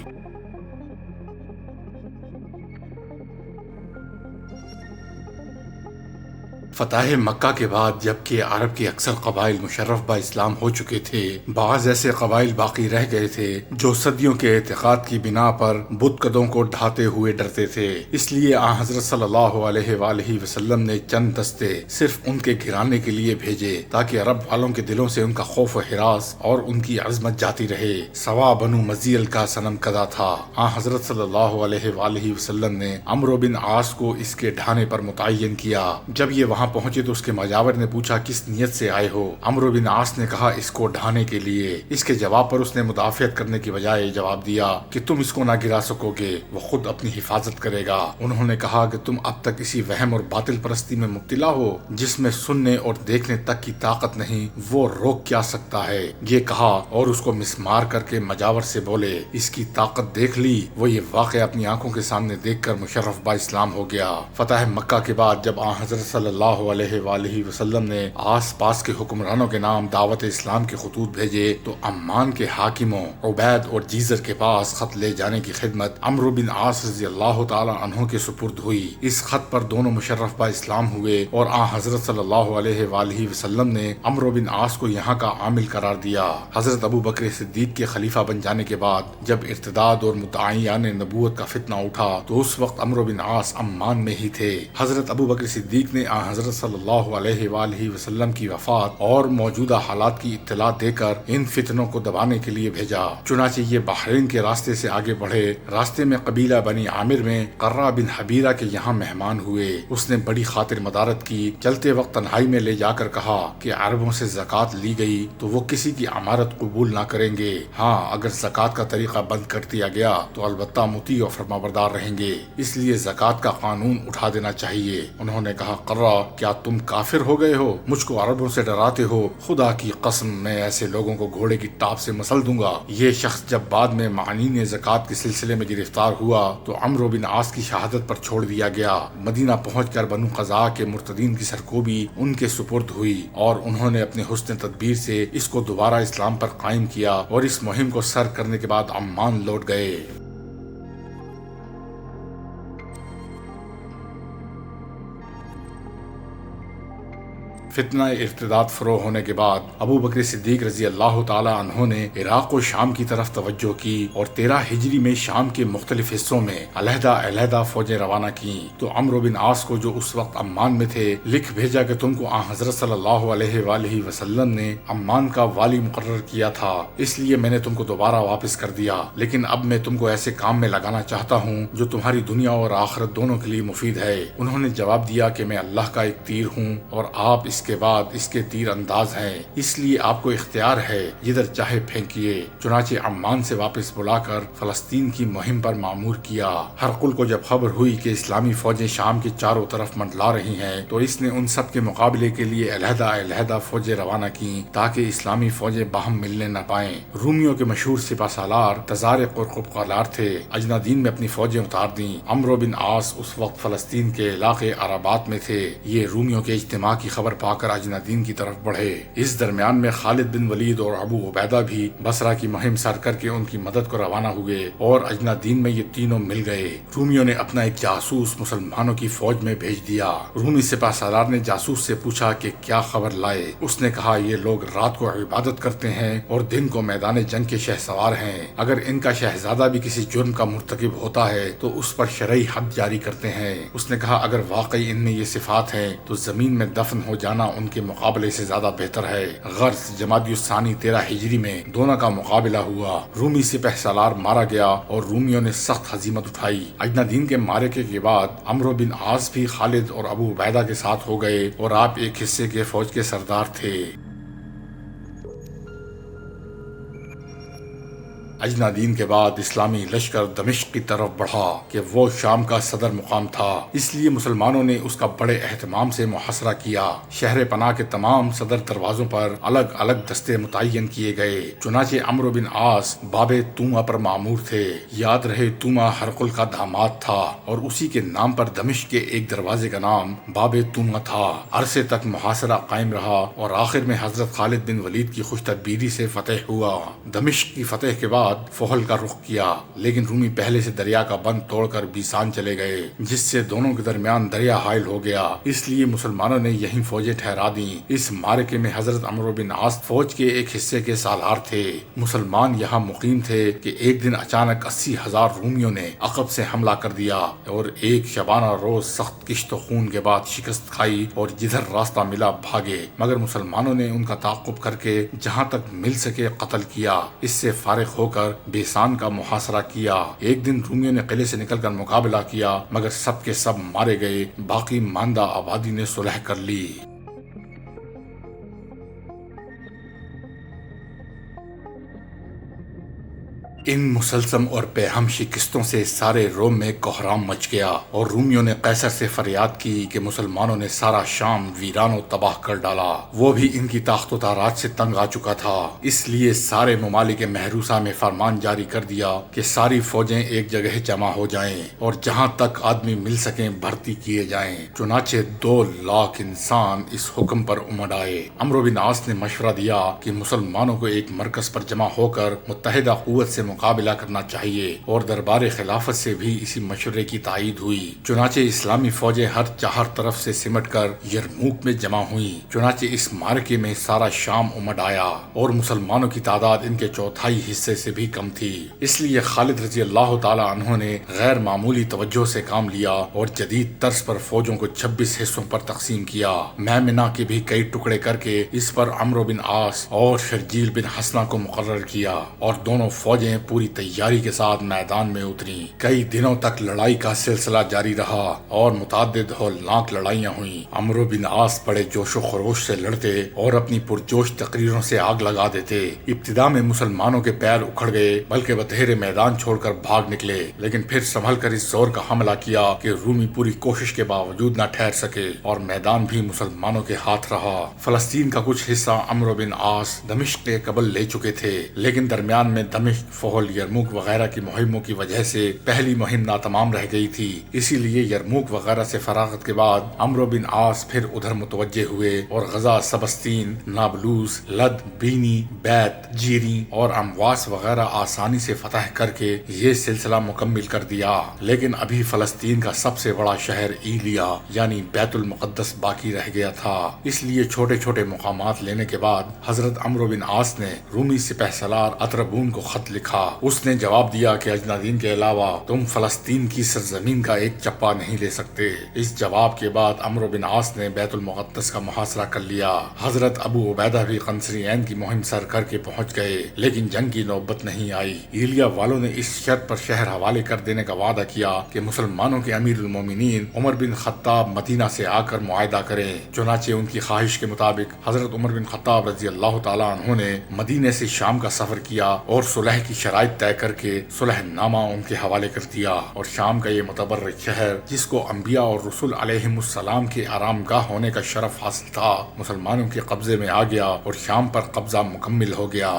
فتح مکہ کے بعد جبکہ عرب کے اکثر قبائل مشرف با اسلام ہو چکے تھے، بعض ایسے قبائل باقی رہ گئے تھے جو صدیوں کے اعتقاد کی بنا پر بت قدوں کو ڈھاتے ہوئے ڈرتے تھے۔ اس لیے حضرت صلی اللہ علیہ وآلہ وسلم نے چند دستے صرف ان کے گرانے کے لیے بھیجے تاکہ عرب والوں کے دلوں سے ان کا خوف و ہراس اور ان کی عظمت جاتی رہے۔ سوا بنو مزیل کا صنم کدا تھا۔ حضرت صلی اللہ علیہ وآلہ وسلم نے عمرو بن عاص کو اس کے ڈھانے پر متعین کیا۔ جب یہ وہاں پہنچے تو اس کے مجاور نے پوچھا کس نیت سے آئے ہو؟ عمرو بن عاص نے کہا اس کو ڈھانے کے لیے۔ اس کے جواب پر اس نے مدافعت کرنے کی بجائے جواب دیا کہ تم اس کو نہ گرا سکو گے، وہ خود اپنی حفاظت کرے گا۔ انہوں نے کہا کہ تم اب تک اسی وہم اور باطل پرستی میں مبتلا ہو جس میں سننے اور دیکھنے تک کی طاقت نہیں، وہ روک کیا سکتا ہے؟ یہ کہا اور اس کو مسمار کر کے مجاور سے بولے اس کی طاقت دیکھ لی۔ وہ یہ واقعہ اپنی آنکھوں کے سامنے دیکھ کر مشرف با اسلام ہو گیا۔ فتح مکہ کے بعد جب حضرت صلی اللہ علیہ وآلہ وسلم نے آس پاس کے حکمرانوں کے نام دعوت اسلام کے خطوط بھیجے تو عمان کے حاکموں عبید اور جیزر کے پاس خط لے جانے کی خدمت عمرو بن عاص رضی اللہ تعالی عنہ کے سپرد ہوئی۔ اس خط پر دونوں مشرف با اسلام ہوئے اور حضرت صلی اللہ علیہ وآلہ وسلم نے عمرو بن عاص کو یہاں کا عامل قرار دیا۔ حضرت ابو بکر صدیق کے خلیفہ بن جانے کے بعد جب ارتداد اور مدعیان نبوت کا فتنہ اٹھا تو اس وقت عمرو بن عاص عمان میں ہی تھے۔ حضرت ابو بکر صدیق نے حضرت صلی اللہ علیہ وآلہ وسلم کی وفات اور موجودہ حالات کی اطلاع دے کر ان فتنوں کو دبانے کے لیے بھیجا۔ چنانچہ یہ بحرین کے راستے سے آگے بڑھے۔ راستے میں قبیلہ بنی عامر میں قرہ بن حبیرہ کے یہاں مہمان ہوئے۔ اس نے بڑی خاطر مدارت کی، چلتے وقت تنہائی میں لے جا کر کہا کہ عربوں سے زکوٰۃ لی گئی تو وہ کسی کی امارت قبول نہ کریں گے، ہاں اگر زکوٰۃ کا طریقہ بند کر دیا گیا تو البتہ مطیع و فرمانبردار رہیں گے، اس لیے زکوٰۃ کا قانون اٹھا دینا چاہیے۔ انہوں نے کہا قرہ کیا تم کافر ہو گئے ہو؟ مجھ کو عربوں سے ڈراتے ہو؟ خدا کی قسم میں ایسے لوگوں کو گھوڑے کی ٹاپ سے مسل دوں گا۔ یہ شخص جب بعد میں معنین زکوٰۃ کے سلسلے میں گرفتار ہوا تو عمرو بن عاص کی شہادت پر چھوڑ دیا گیا۔ مدینہ پہنچ کر بنو قزاع کے مرتدین کی سرکوبی ان کے سپرد ہوئی اور انہوں نے اپنے حسن تدبیر سے اس کو دوبارہ اسلام پر قائم کیا اور اس مہم کو سر کرنے کے بعد عمان لوٹ گئے۔ فتنہ ارتداد فروغ ہونے کے بعد ابو بکر صدیق رضی اللہ تعالی عنہ نے عراق و شام کی طرف توجہ کی اور 13 ہجری میں شام کے مختلف حصوں میں علیحدہ علیحدہ فوجیں روانہ کی۔ تو عمرو بن عاص کو جو اس وقت عمان میں تھے لکھ بھیجا کہ تم کو حضرت صلی اللہ علیہ وآلہ وسلم نے عمان کا والی مقرر کیا تھا، اس لیے میں نے تم کو دوبارہ واپس کر دیا، لیکن اب میں تم کو ایسے کام میں لگانا چاہتا ہوں جو تمہاری دنیا اور آخرت دونوں کے لیے مفید ہے۔ انہوں نے جواب دیا کہ میں اللہ کا ایک تیر ہوں اور آپ اس کے بعد اس کے تیر انداز ہیں، اس لیے آپ کو اختیار ہے جدھر چاہے پھینکیے۔ چنانچہ عمان سے واپس بلا کر فلسطین کی مہم پر مامور کیا۔ ہرقل کو جب خبر ہوئی کہ اسلامی فوجیں شام کے چاروں طرف منڈلا رہی ہیں تو اس نے ان سب کے مقابلے کے لیے علیحدہ علیحدہ فوجیں روانہ کی تاکہ اسلامی فوجیں باہم ملنے نہ پائیں۔ رومیوں کے مشہور سپہ سالار تزارق اور قبقالار تھے، اجنادین میں اپنی فوجیں اتار دیں۔ عمرو بن عاص اس وقت فلسطین کے علاقے عربات میں تھے۔ یہ رومیوں کے اجتماع کی خبر پا کر اجنادین کی طرف بڑھے۔ اس درمیان میں خالد بن ولید اور ابو عبیدہ بھی بصرہ کی مہم سر کر کے ان کی مدد کو روانہ ہوئے اور اجنادین میں یہ تینوں مل گئے۔ رومیوں نے اپنا ایک جاسوس مسلمانوں کی فوج میں بھیج دیا۔ رومی سپہ سالار نے جاسوس سے پوچھا کہ کیا خبر لائے۔ اس نے کہا یہ لوگ رات کو عبادت کرتے ہیں اور دن کو میدان جنگ کے شہسوار ہیں۔ اگر ان کا شہزادہ بھی کسی جرم کا مرتکب ہوتا ہے تو اس پر شرعی حد جاری کرتے ہیں۔ اس نے کہا اگر واقعی ان میں یہ صفات ہیں تو زمین میں دفن ہو جانا ان کے مقابلے سے زیادہ بہتر ہے۔ غرض جمادی الثانی 13 ہجری میں دونوں کا مقابلہ ہوا۔ رومی سپہ سالار مارا گیا اور رومیوں نے سخت ہزیمت اٹھائی۔ اجنادین کے معرکے کے بعد عمرو بن عاص بھی خالد اور ابو عبیدہ کے ساتھ ہو گئے اور آپ ایک حصے کے فوج کے سردار تھے۔ اجنادین کے بعد اسلامی لشکر دمشق کی طرف بڑھا کہ وہ شام کا صدر مقام تھا، اس لیے مسلمانوں نے اس کا بڑے اہتمام سے محاصرہ کیا۔ شہر پناہ کے تمام صدر دروازوں پر الگ الگ دستے متعین کیے گئے۔ چنانچہ عمرو بن عاص باب توما پر مامور تھے۔ یاد رہے توما ہرقل کا داماد تھا اور اسی کے نام پر دمشق کے ایک دروازے کا نام باب توما تھا۔ عرصے تک محاصرہ قائم رہا اور آخر میں حضرت خالد بن ولید کی خوش تدبیری سے فتح ہوا۔ دمشق کی فتح کے بعد فہل کا رخ کیا، لیکن رومی پہلے سے دریا کا بند توڑ کر بیسان چلے گئے، جس سے دونوں کے درمیان دریا حائل ہو گیا۔ اس لیے مسلمانوں نے یہیں فوجیں ٹھہرا دیں۔ اس معرکے میں حضرت عمرو بن عاص فوج کے ایک حصے کے سالار تھے۔ مسلمان یہاں مقیم تھے کہ ایک دن اچانک 80,000 رومیوں نے عقب سے حملہ کر دیا اور ایک شبانہ روز سخت کشت و خون کے بعد شکست کھائی اور جدھر راستہ ملا بھاگے، مگر مسلمانوں نے ان کا تعاقب کر کے جہاں تک مل سکے قتل کیا۔ اس سے فارغ ہو کر بیسان کا محاصرہ کیا۔ ایک دن رومیوں نے قلعے سے نکل کر مقابلہ کیا، مگر سب کے سب مارے گئے۔ باقی ماندہ آبادی نے صلح کر لی۔ ان مسلسم اور بےہم شکستوں سے سارے روم میں کوہرام مچ گیا اور رومیوں نے قیصر سے فریاد کی کہ مسلمانوں نے سارا شام ویران و تباہ کر ڈالا۔ وہ بھی ان کی طاقت و تارات سے تنگ آ چکا تھا، اس لیے سارے ممالک محروسہ میں فرمان جاری کر دیا کہ ساری فوجیں ایک جگہ جمع ہو جائیں اور جہاں تک آدمی مل سکیں بھرتی کیے جائیں۔ چنانچہ 2 لاکھ انسان اس حکم پر امڈ آئے۔ عمرو بن عاص نے مشورہ دیا کہ مسلمانوں کو ایک مرکز پر جمع ہو کر متحدہ قوت سے مقابلہ کرنا چاہیے اور دربار خلافت سے بھی اسی مشورے کی تائید ہوئی۔ چنانچہ اسلامی فوجیں ہر 4 طرف سے سمٹ کر یرموک میں جمع ہوئیں۔ چنانچہ اس معرکے میں سارا شام امڈ آیا اور مسلمانوں کی تعداد ان کے 1/4 حصے سے بھی کم تھی۔ اس لیے خالد رضی اللہ تعالی عنہ نے غیر معمولی توجہ سے کام لیا اور جدید طرز پر فوجوں کو 26 حصوں پر تقسیم کیا۔ میمنہ کے بھی کئی ٹکڑے کر کے اس پر عمرو بن عاص اور شرجیل بن حسنہ کو مقرر کیا اور دونوں فوجیں پوری تیاری کے ساتھ میدان میں اتری۔ کئی دنوں تک لڑائی کا سلسلہ جاری رہا اور متعدد ہولناک لڑائیاں ہوئیں۔ عمرو بن عاص بڑے جوش و خروش سے لڑتے اور اپنی پرجوش تقریروں سے آگ لگا دیتے۔ ابتدا میں مسلمانوں کے پیر اکھڑ گئے بلکہ بتہرے میدان چھوڑ کر بھاگ نکلے، لیکن پھر سنبھل کر اس زور کا حملہ کیا کہ رومی پوری کوشش کے باوجود نہ ٹھہر سکے اور میدان بھی مسلمانوں کے ہاتھ رہا۔ فلسطین کا کچھ حصہ عمرو بن عاص دمشق کے قبل لے چکے تھے، لیکن درمیان میں دمشق، فہل، یرموک وغیرہ کی مہموں کی وجہ سے پہلی مہم ناتمام رہ گئی تھی۔ اسی لیے یرموک وغیرہ سے فراغت کے بعد عمرو بن عاص پھر ادھر متوجہ ہوئے اور غزہ سبستین، نابلوس، لد، بینی، بیت، جیری اور امواس وغیرہ آسانی سے فتح کر کے یہ سلسلہ مکمل کر دیا۔ لیکن ابھی فلسطین کا سب سے بڑا شہر ایلیا یعنی بیت المقدس باقی رہ گیا تھا۔ اس لیے چھوٹے چھوٹے مقامات لینے کے بعد حضرت عمرو بن عاص نے رومی سپہ سالار اطربون کو خط لکھا۔ اس نے جواب دیا کہ اجنادین کے علاوہ تم فلسطین کی سرزمین کا ایک چپا نہیں لے سکتے۔ اس جواب کے بعد عمرو بن عاص نے بیت المقدس کا محاصرہ کر لیا۔ حضرت ابو عبیدہ بھی قنصرین کی مہم سر کر کے پہنچ گئے، لیکن جنگ کی نوبت نہیں آئی۔ ایلیا والوں نے اس شرط پر شہر حوالے کر دینے کا وعدہ کیا کہ مسلمانوں کے امیر المومنین عمر بن خطاب مدینہ سے آ کر معاہدہ کریں۔ چنانچہ ان کی خواہش کے مطابق حضرت عمر بن خطاب رضی اللہ تعالیٰ عنہ نے مدینے سے شام کا سفر کیا اور صلح کی شرائط طے کر کے صلح نامہ ان کے حوالے کر دیا، اور شام کا یہ متبرک شہر جس کو انبیاء اور رسول علیہم السلام کے آرام گاہ ہونے کا شرف حاصل تھا، مسلمانوں کے قبضے میں آ گیا اور شام پر قبضہ مکمل ہو گیا۔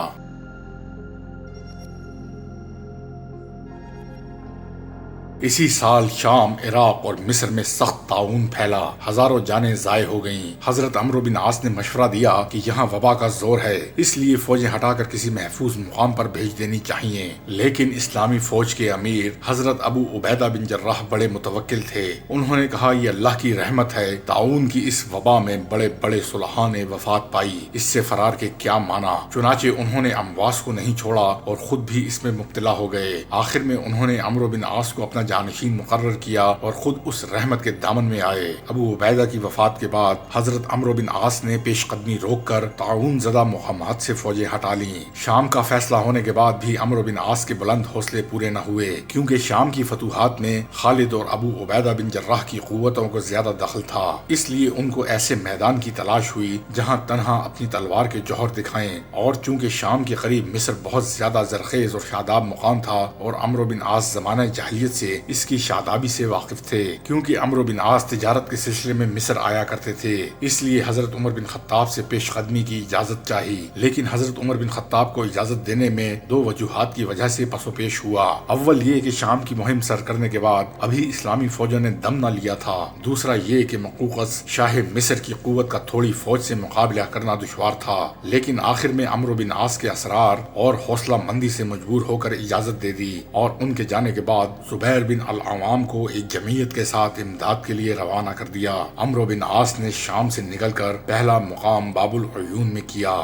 اسی سال شام، عراق اور مصر میں سخت طاعون پھیلا، ہزاروں جانیں ضائع ہو گئیں۔ حضرت عمرو بن عاص نے مشورہ دیا کہ یہاں وبا کا زور ہے، اس لیے فوجیں ہٹا کر کسی محفوظ مقام پر بھیج دینی چاہیے۔ لیکن اسلامی فوج کے امیر حضرت ابو عبیدہ بن جراح بڑے متوکل تھے۔ انہوں نے کہا یہ اللہ کی رحمت ہے، طاعون کی اس وبا میں بڑے بڑے صلحاء نے وفات پائی، اس سے فرار کے کیا مانا۔ چنانچہ انہوں نے امواس کو نہیں چھوڑا اور خود بھی اس میں مبتلا ہو گئے۔ آخر میں انہوں نے عمرو بن عاص کو اپنا جانشین مقرر کیا اور خود اس رحمت کے دامن میں آئے۔ ابو عبیدہ کی وفات کے بعد حضرت عمرو بن عاص نے پیش قدمی روک کر طاعون زدہ مقامات سے فوجیں ہٹا لیں۔ شام کا فیصلہ ہونے کے بعد بھی عمرو بن عاص کے بلند حوصلے پورے نہ ہوئے، کیونکہ شام کی فتوحات میں خالد اور ابو عبیدہ بن جراح کی قوتوں کو زیادہ دخل تھا، اس لیے ان کو ایسے میدان کی تلاش ہوئی جہاں تنہا اپنی تلوار کے جوہر دکھائیں۔ اور چونکہ شام کے قریب مصر بہت زیادہ زرخیز اور شاداب مقام تھا اور عمرو بن عاص زمانہ جاہلیت سے اس کی شادابی سے واقف تھے، کیونکہ عمرو بن عاص تجارت کے سلسلے میں مصر آیا کرتے تھے، اس لیے حضرت عمر بن خطاب سے پیش قدمی کی اجازت چاہی۔ لیکن حضرت عمر بن خطاب کو اجازت دینے میں دو وجوہات کی وجہ سے پس و پیش ہوا۔ اول یہ کہ شام کی مہم سر کرنے کے بعد ابھی اسلامی فوجوں نے دم نہ لیا تھا، دوسرا یہ کہ مقوقس شاہ مصر کی قوت کا تھوڑی فوج سے مقابلہ کرنا دشوار تھا۔ لیکن آخر میں عمرو بن عاص کے اسرار اور حوصلہ مندی سے مجبور ہو کر اجازت دے دی، اور ان کے جانے کے بعد زبیر بن العوام کو ایک جمعیت کے ساتھ امداد کے لیے روانہ کر دیا۔ عمرو بن عاص نے شام سے نکل کر پہلا مقام باب العیون میں کیا۔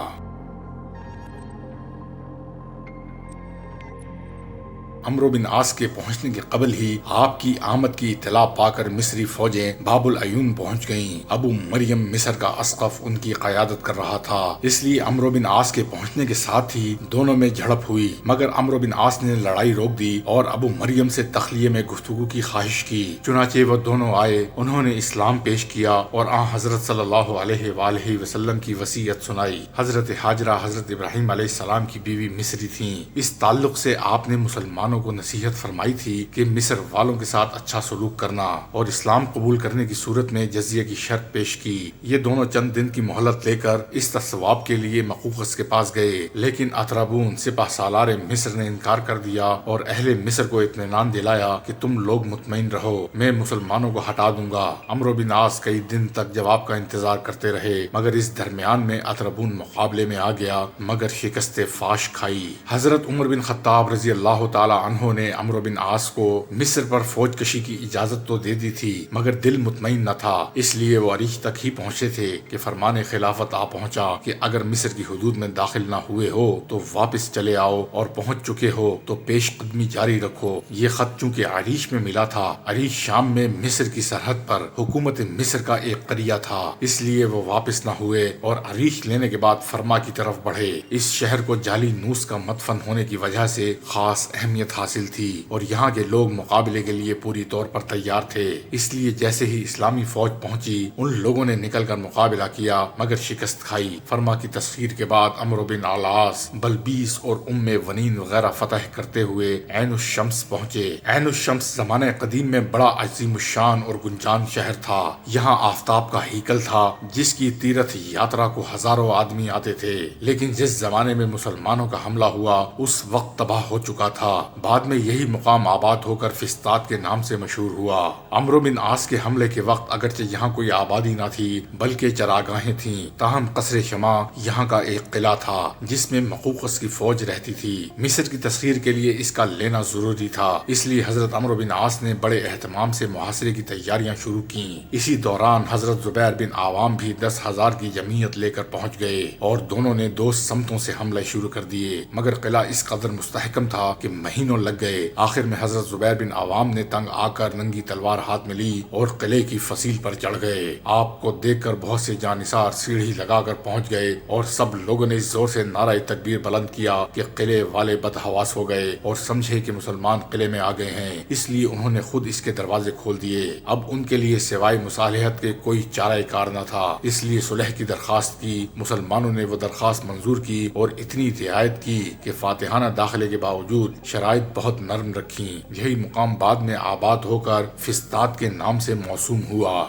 عمرو بن عاص کے پہنچنے کے قبل ہی آپ کی آمد کی اطلاع پا کر مصری فوجیں باب العیون پہنچ گئیں۔ ابو مریم مصر کا اسقف ان کی قیادت کر رہا تھا، اس لیے عمرو بن عاص کے پہنچنے کے ساتھ ہی دونوں میں جھڑپ ہوئی، مگر عمرو بن عاص نے لڑائی روک دی اور ابو مریم سے تخلیے میں گفتگو کی خواہش کی۔ چنانچہ وہ دونوں آئے، انہوں نے اسلام پیش کیا اور حضرت صلی اللہ علیہ وآلہ وسلم کی وصیت سنائی۔ حضرت ہاجرہ حضرت ابراہیم علیہ السلام کی بیوی مصری تھیں، اس تعلق سے آپ نے مسلمانوں کو نصیحت فرمائی تھی کہ مصر والوں کے ساتھ اچھا سلوک کرنا اور اسلام قبول کرنے کی صورت میں جزیہ کی شرط پیش کی۔ یہ دونوں چند دن کی مہلت لے کر اس ثواب کے لیے مقوقس کے پاس گئے، لیکن اترابون سپہ سالار مصر نے انکار کر دیا اور اہل مصر کو اطمینان دلایا کہ تم لوگ مطمئن رہو، میں مسلمانوں کو ہٹا دوں گا۔ عمرو بن عاص کئی دن تک جواب کا انتظار کرتے رہے، مگر اس درمیان میں اترابون مقابلے میں آ گیا، مگر شکست فاش کھائی۔ حضرت عمر بن خطاب رضی اللہ تعالی عنہ نے عمرو بن عاص کو مصر پر فوج کشی کی اجازت تو دے دی تھی، مگر دل مطمئن نہ تھا، اس لیے وہ عریش تک ہی پہنچے تھے کہ فرمان خلافت آ پہنچا کہ اگر مصر کی حدود میں داخل نہ ہوئے ہو تو واپس چلے آؤ، اور پہنچ چکے ہو تو پیش قدمی جاری رکھو۔ یہ خط چونکہ عریش میں ملا تھا، عریش شام میں مصر کی سرحد پر حکومت مصر کا ایک قریہ تھا، اس لیے وہ واپس نہ ہوئے اور عریش لینے کے بعد فرما کی طرف بڑھے۔ اس شہر کو جعلی نوس کا مدفن ہونے کی وجہ سے خاص اہمیت حاصل تھی اور یہاں کے لوگ مقابلے کے لیے پوری طور پر تیار تھے، اس لیے جیسے ہی اسلامی فوج پہنچی ان لوگوں نے نکل کر مقابلہ کیا، مگر شکست کھائی۔ فرما کی تسخیر کے بعد عمرو بن العاص بلبیس اور ونین وغیرہ فتح کرتے ہوئے عین الشمس پہنچے۔ عین الشمس زمانہ قدیم میں بڑا عظیم الشان اور گنجان شہر تھا۔ یہاں آفتاب کا ہیکل تھا جس کی تیرتھ یاترا کو ہزاروں آدمی آتے تھے، لیکن جس زمانے میں مسلمانوں کا حملہ ہوا اس وقت تباہ ہو چکا تھا۔ بعد میں یہی مقام آباد ہو کر فسطاط کے نام سے مشہور ہوا۔ عمرو بن عاص کے حملے کے وقت اگرچہ یہاں کوئی آبادی نہ تھی بلکہ چراگاہیں تھیں، تاہم قصر شمع یہاں کا ایک قلعہ تھا جس میں مقوقس کی فوج رہتی تھی۔ مصر کی تسخیر کے لیے اس کا لینا ضروری تھا، اس لیے حضرت عمرو بن عاص نے بڑے اہتمام سے محاصرے کی تیاریاں شروع کی۔ اسی دوران حضرت زبیر بن عوام بھی 10,000 کی جمعیت لے کر پہنچ گئے اور دونوں نے دو سمتوں سے حملے شروع کر دیے، مگر قلعہ اس قدر مستحکم تھا کہ مہینوں لگ گئے۔ آخر میں حضرت زبیر بن عوام نے تنگ آ کر ننگی تلوار ہاتھ میں لی اور قلعے کی فصیل پر چڑھ گئے۔ آپ کو دیکھ کر بہت سے جانثار سیڑھی لگا کر پہنچ گئے اور سب لوگوں نے زور سے نعرہ تکبیر بلند کیا کہ قلعے والے بدحواس ہو گئے اور سمجھے کہ مسلمان قلعے میں آ گئے ہیں، اس لیے انہوں نے خود اس کے دروازے کھول دیے۔ اب ان کے لیے سوائے مصالحت کے کوئی چارہ کار نہ تھا، اس لیے صلح کی درخواست کی۔ مسلمانوں نے وہ درخواست منظور کی اور اتنی رعایت کی کہ فاتحانہ داخلے کے باوجود شرائط بہت نرم رکھیں۔ یہی مقام بعد میں آباد ہو کر فسطاط کے نام سے موسوم ہوا۔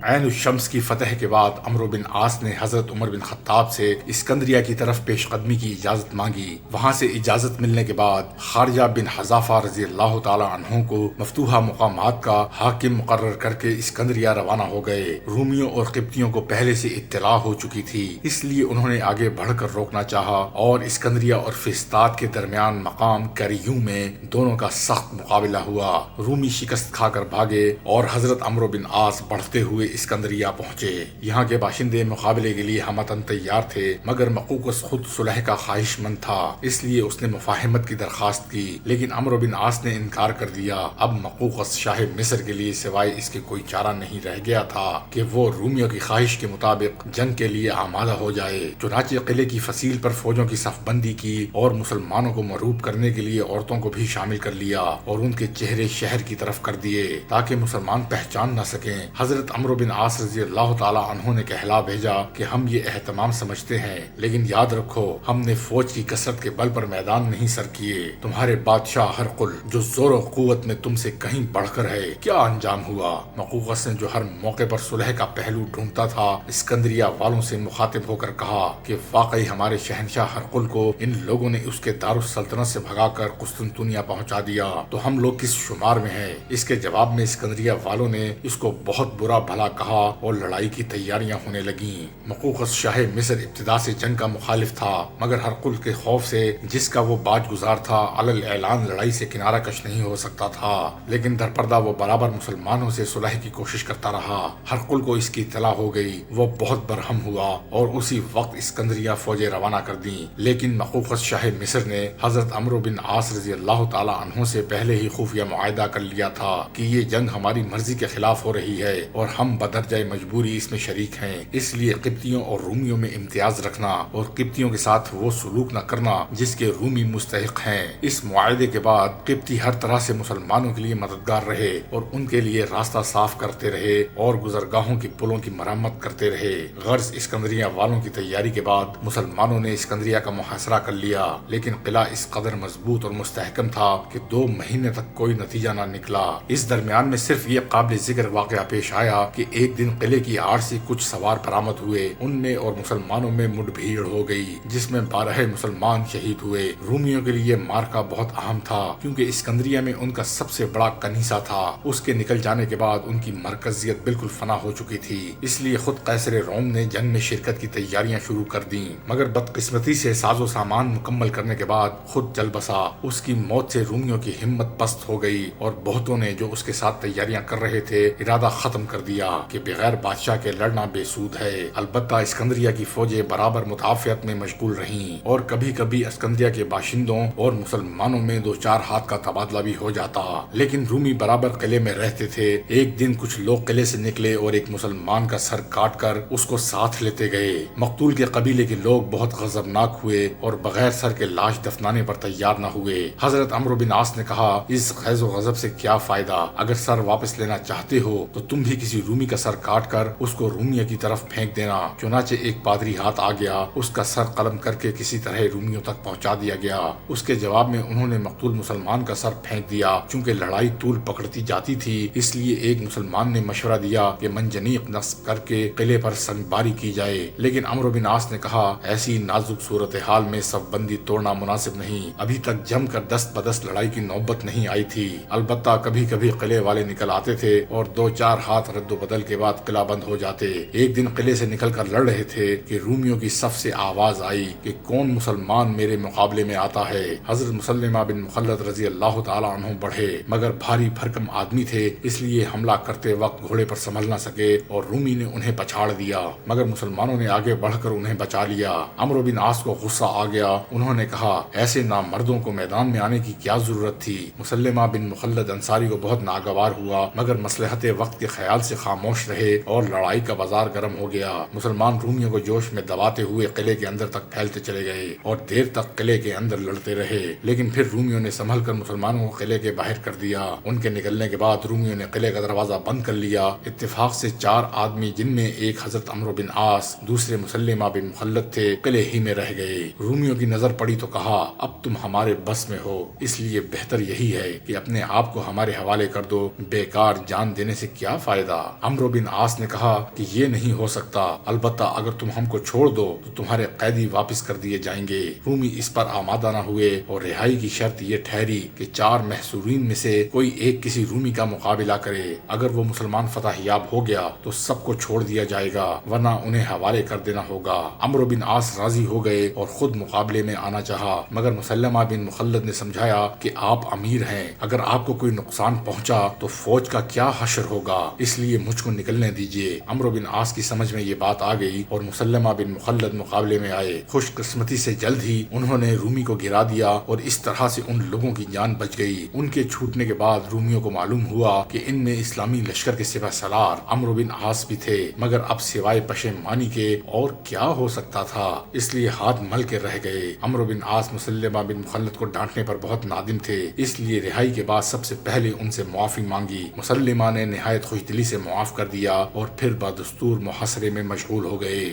عین الشمس کی فتح کے بعد عمرو بن عاص نے حضرت عمر بن خطاب سے اسکندریہ کی طرف پیش قدمی کی اجازت مانگی۔ وہاں سے اجازت ملنے کے بعد خارجہ بن حذافہ رضی اللہ تعالی عنہ کو مفتوحہ مقامات کا حاکم مقرر کر کے اسکندریہ روانہ ہو گئے۔ رومیوں اور قبطیوں کو پہلے سے اطلاع ہو چکی تھی، اس لیے انہوں نے آگے بڑھ کر روکنا چاہا اور اسکندریہ اور فسطاط کے درمیان مقام کریوں میں دونوں کا سخت مقابلہ ہوا۔ رومی شکست کھا کر بھاگے اور حضرت عمرو بن عاص بڑھتے ہوئے اسکندریہ پہنچے۔ یہاں کے باشندے مقابلے کے لیے ہمتاً تیار تھے، مگر مقوقس خود صلح کا خواہش مند تھا، اس لیے اس نے مفاہمت کی درخواست کی، لیکن عمرو بن عاص نے انکار کر دیا۔ اب مقوقس شاہ مصر کے لیے سوائے اس کے کوئی چارہ نہیں رہ گیا تھا کہ وہ رومیوں کی خواہش کے مطابق جنگ کے لیے آمادہ ہو جائے۔ چنانچہ قلعے کی فصیل پر فوجوں کی صف بندی کی اور مسلمانوں کو مرعوب کرنے کے لیے عورتوں کو بھی شامل کر لیا اور ان کے چہرے شہر کی طرف کر دیے تاکہ مسلمان پہچان نہ سکیں۔ حضرت عمرو بن عاص رضی اللہ تعالی عنہ نے کہلا بھیجا کہ ہم یہ اہتمام سمجھتے ہیں، لیکن یاد رکھو ہم نے فوج کی کثرت کے بل پر میدان نہیں سر کیے۔ تمہارے بادشاہ ہرقل جو زور و قوت میں تم سے کہیں بڑھ کر ہے، کیا انجام ہوا؟ مقوقس نے جو ہر موقع پر صلح کا پہلو ڈھونڈتا تھا اسکندریہ والوں سے مخاطب ہو کر کہا کہ واقعی ہمارے شہنشاہ ہرقل کو ان لوگوں نے اس کے دارالسلطنت سے بھگا کر قسطنطنیہ پہنچا دیا تو ہم لوگ کس شمار میں ہیں؟ اس کے جواب میں اسکندریہ والوں نے اس کو بہت برا بھلا کہا اور لڑائی کی تیاریاں ہونے لگیں۔ مقوقس شاہ مصر ابتدا سے جنگ کا مخالف تھا، مگر ہرقل کے خوف سے جس کا وہ باج گزار تھا علل اعلان لڑائی سے کنارہ کش نہیں ہو سکتا تھا، لیکن در پردہ وہ برابر مسلمانوں سے صلح کی کوشش کرتا رہا۔ ہرقل کو اس کی اطلاع ہو گئی، وہ بہت برہم ہوا اور اسی وقت اسکندریہ فوجیں روانہ کر دیں، لیکن مقوقس شاہ مصر نے حضرت عمرو بن عاص رضی اللہ تعالی عنہ سے پہلے ہی خفیہ معاہدہ کر لیا تھا کہ یہ جنگ ہماری مرضی کے خلاف ہو رہی ہے اور ہم بدرجہ مجبوری اس میں شریک ہیں، اس لیے قبطیوں اور رومیوں میں امتیاز رکھنا اور قبطیوں کے ساتھ وہ سلوک نہ کرنا جس کے رومی مستحق ہیں۔ اس معاہدے کے بعد قبطی ہر طرح سے مسلمانوں کے لیے مددگار رہے اور ان کے لیے راستہ صاف کرتے رہے اور گزرگاہوں کی پلوں کی مرمت کرتے رہے۔ غرض اسکندریہ والوں کی تیاری کے بعد مسلمانوں نے اسکندریہ کا محاصرہ کر لیا، لیکن قلعہ اس قدر مضبوط اور مستحکم تھا کہ 2 مہینے تک کوئی نتیجہ نہ نکلا۔ اس درمیان میں صرف یہ قابل ذکر واقعہ پیش آیا کہ ایک دن قلعے کی آڑ سے کچھ سوار برآمد ہوئے، ان میں اور مسلمانوں میں مڈ بھیڑ ہو گئی جس میں 12 مسلمان شہید ہوئے۔ رومیوں کے لیے مارکا بہت اہم تھا کیونکہ اسکندریہ میں ان کا سب سے بڑا کنیسہ تھا، اس کے نکل جانے کے بعد ان کی مرکزیت بالکل فنا ہو چکی تھی، اس لیے خود قیصر روم نے جنگ میں شرکت کی تیاریاں شروع کر دیں، مگر بدقسمتی سے ساز و سامان مکمل کرنے کے بعد خود چل بسا۔ اس کی موت سے رومیوں کی ہمت پست ہو گئی اور بہتوں نے جو اس کے ساتھ تیاریاں کر رہے تھے ارادہ ختم کر دیا کہ بغیر بادشاہ کے لڑنا بے سود ہے۔ البتہ اسکندریہ کی فوجیں برابر مدافعت میں مشغول رہیں اور کبھی کبھی اسکندریہ کے باشندوں اور مسلمانوں میں 2-4 ہاتھ کا تبادلہ بھی ہو جاتا، لیکن رومی برابر قلعے میں رہتے تھے۔ ایک دن کچھ لوگ قلعے سے نکلے اور ایک مسلمان کا سر کاٹ کر اس کو ساتھ لیتے گئے۔ مقتول کے قبیلے کے لوگ بہت غضبناک ہوئے اور بغیر سر کے لاش دفنانے پر تیار نہ ہوئے۔ حضرت عمرو بن عاص نے کہا اس غیظ و غضب سے کیا فائدہ، اگر سر واپس لینا چاہتے ہو تو تم بھی کسی رومی کا سر کاٹ کر اس کو رومیوں کی طرف پھینک دینا۔ چنانچہ ایک پادری ہاتھ آ گیا، اس کا سر قلم کر کے کسی طرح رومیوں تک پہنچا دیا گیا۔ اس کے جواب میں انہوں نے مقتول مسلمان کا سر پھینک دیا۔ چونکہ لڑائی طول پکڑتی جاتی تھی اس لیے ایک مسلمان نے مشورہ دیا کہ منجنیق نصب کر کے قلعے پر سنگباری کی جائے، لیکن عمرو بن عاص نے کہا ایسی نازک صورتحال میں صف بندی توڑنا مناسب نہیں، ابھی تک جم کر دست بدست لڑائی کی نوبت نہیں آئی تھی۔ البتہ کبھی کبھی قلعے والے نکل آتے تھے اور 2-4 ہاتھ رد و بدل کے بعد قلعہ بند ہو جاتے۔ ایک دن قلعے سے نکل کر لڑ رہے تھے کہ رومیوں کی صف سے آواز آئی کہ کون مسلمان میرے مقابلے میں آتا ہے۔ حضرت مسلمہ بن مخلد رضی اللہ تعالی عنہ بڑھے، مگر بھاری بھرکم آدمی تھے اس لیے حملہ کرتے وقت گھوڑے پر سنبھل نہ سکے اور رومی نے انہیں پچھاڑ دیا، مگر مسلمانوں نے آگے بڑھ کر انہیں بچا لیا۔ عمرو بن عاص کو غصہ آ گیا، انہوں نے کہا ایسے نامردوں کو میدان میں آنے کی کیا ضرورت تھی؟ مسلمہ بن مخلد انصاری کو بہت ناگوار ہوا، مگر مصلحت وقت کے خیال سے خاموش رہے اور لڑائی کا بازار گرم ہو گیا۔ مسلمان رومیوں کو جوش میں دباتے ہوئے قلعے کے اندر تک پھیلتے چلے گئے اور دیر تک قلعے کے اندر لڑتے رہے، لیکن پھر رومیوں نے سنبھل کر مسلمانوں کو قلعے کے باہر کر دیا۔ ان کے نکلنے کے بعد رومیوں نے قلعے کا دروازہ بند کر لیا۔ اتفاق سے 4 آدمی جن میں ایک حضرت عمرو بن عاص دوسرے مسلمہ بن مخلد تھے قلعے ہی میں رہ گئے۔ رومیوں کی نظر پڑی تو کہا اب تم ہمارے بس میں ہو، اس لیے بہتر یہی ہے کہ اپنے آپ کو ہمارے حوالے کر دو، بیکار جان دینے سے کیا فائدہ۔ عمرو بن عاص نے کہا کہ یہ نہیں ہو سکتا، البتہ اگر تم ہم کو چھوڑ دو تو تمہارے قیدی واپس کر دیے جائیں گے۔ رومی اس پر آمادہ نہ ہوئے اور رہائی کی شرط یہ ٹھہری کہ 4 محصورین میں سے کوئی ایک کسی رومی کا مقابلہ کرے۔ اگر وہ مسلمان فتح یاب ہو گیا تو سب کو چھوڑ دیا جائے گا، ورنہ انہیں حوالے کر دینا ہوگا۔ عمرو بن عاص راضی ہو گئے اور خود مقابلے میں آنا چاہا، مگر مسلمہ بن مخلد نے سمجھایا کہ آپ امیر ہیں، اگر آپ کو کوئی نقصان پہنچا تو فوج کا کیا حشر ہوگا، اس لیے مجھ کو نکلنے دیجیے۔ عمرو بن عاص کی سمجھ میں یہ بات آ گئی اور مسلمہ بن مخلد مقابلے میں آئے۔ خوش قسمتی سے جلد ہی انہوں نے رومی کو گرا دیا اور اس طرح سے ان لوگوں کی جان بچ گئی۔ ان کے چھوٹنے کے بعد رومیوں کو معلوم ہوا کہ ان میں اسلامی لشکر کے سپہ سالار عمرو بن عاص بھی تھے، مگر اب سوائے پشیمانی کے اور کیا ہو سکتا تھا، اس لیے ہاتھ مل کے رہ گئے۔ عمرو بن عاص مسلمہ بن مخلد کو ڈانٹنے پر بہت نادم تھے، اس لیے رہائی کے بعد سب سے پہلے ان سے معافی مانگی۔ مسلمہ نے نہایت خوش دلی سے معاف کر دیا اور پھر بدستور محاصرے میں مشغول ہو گئے۔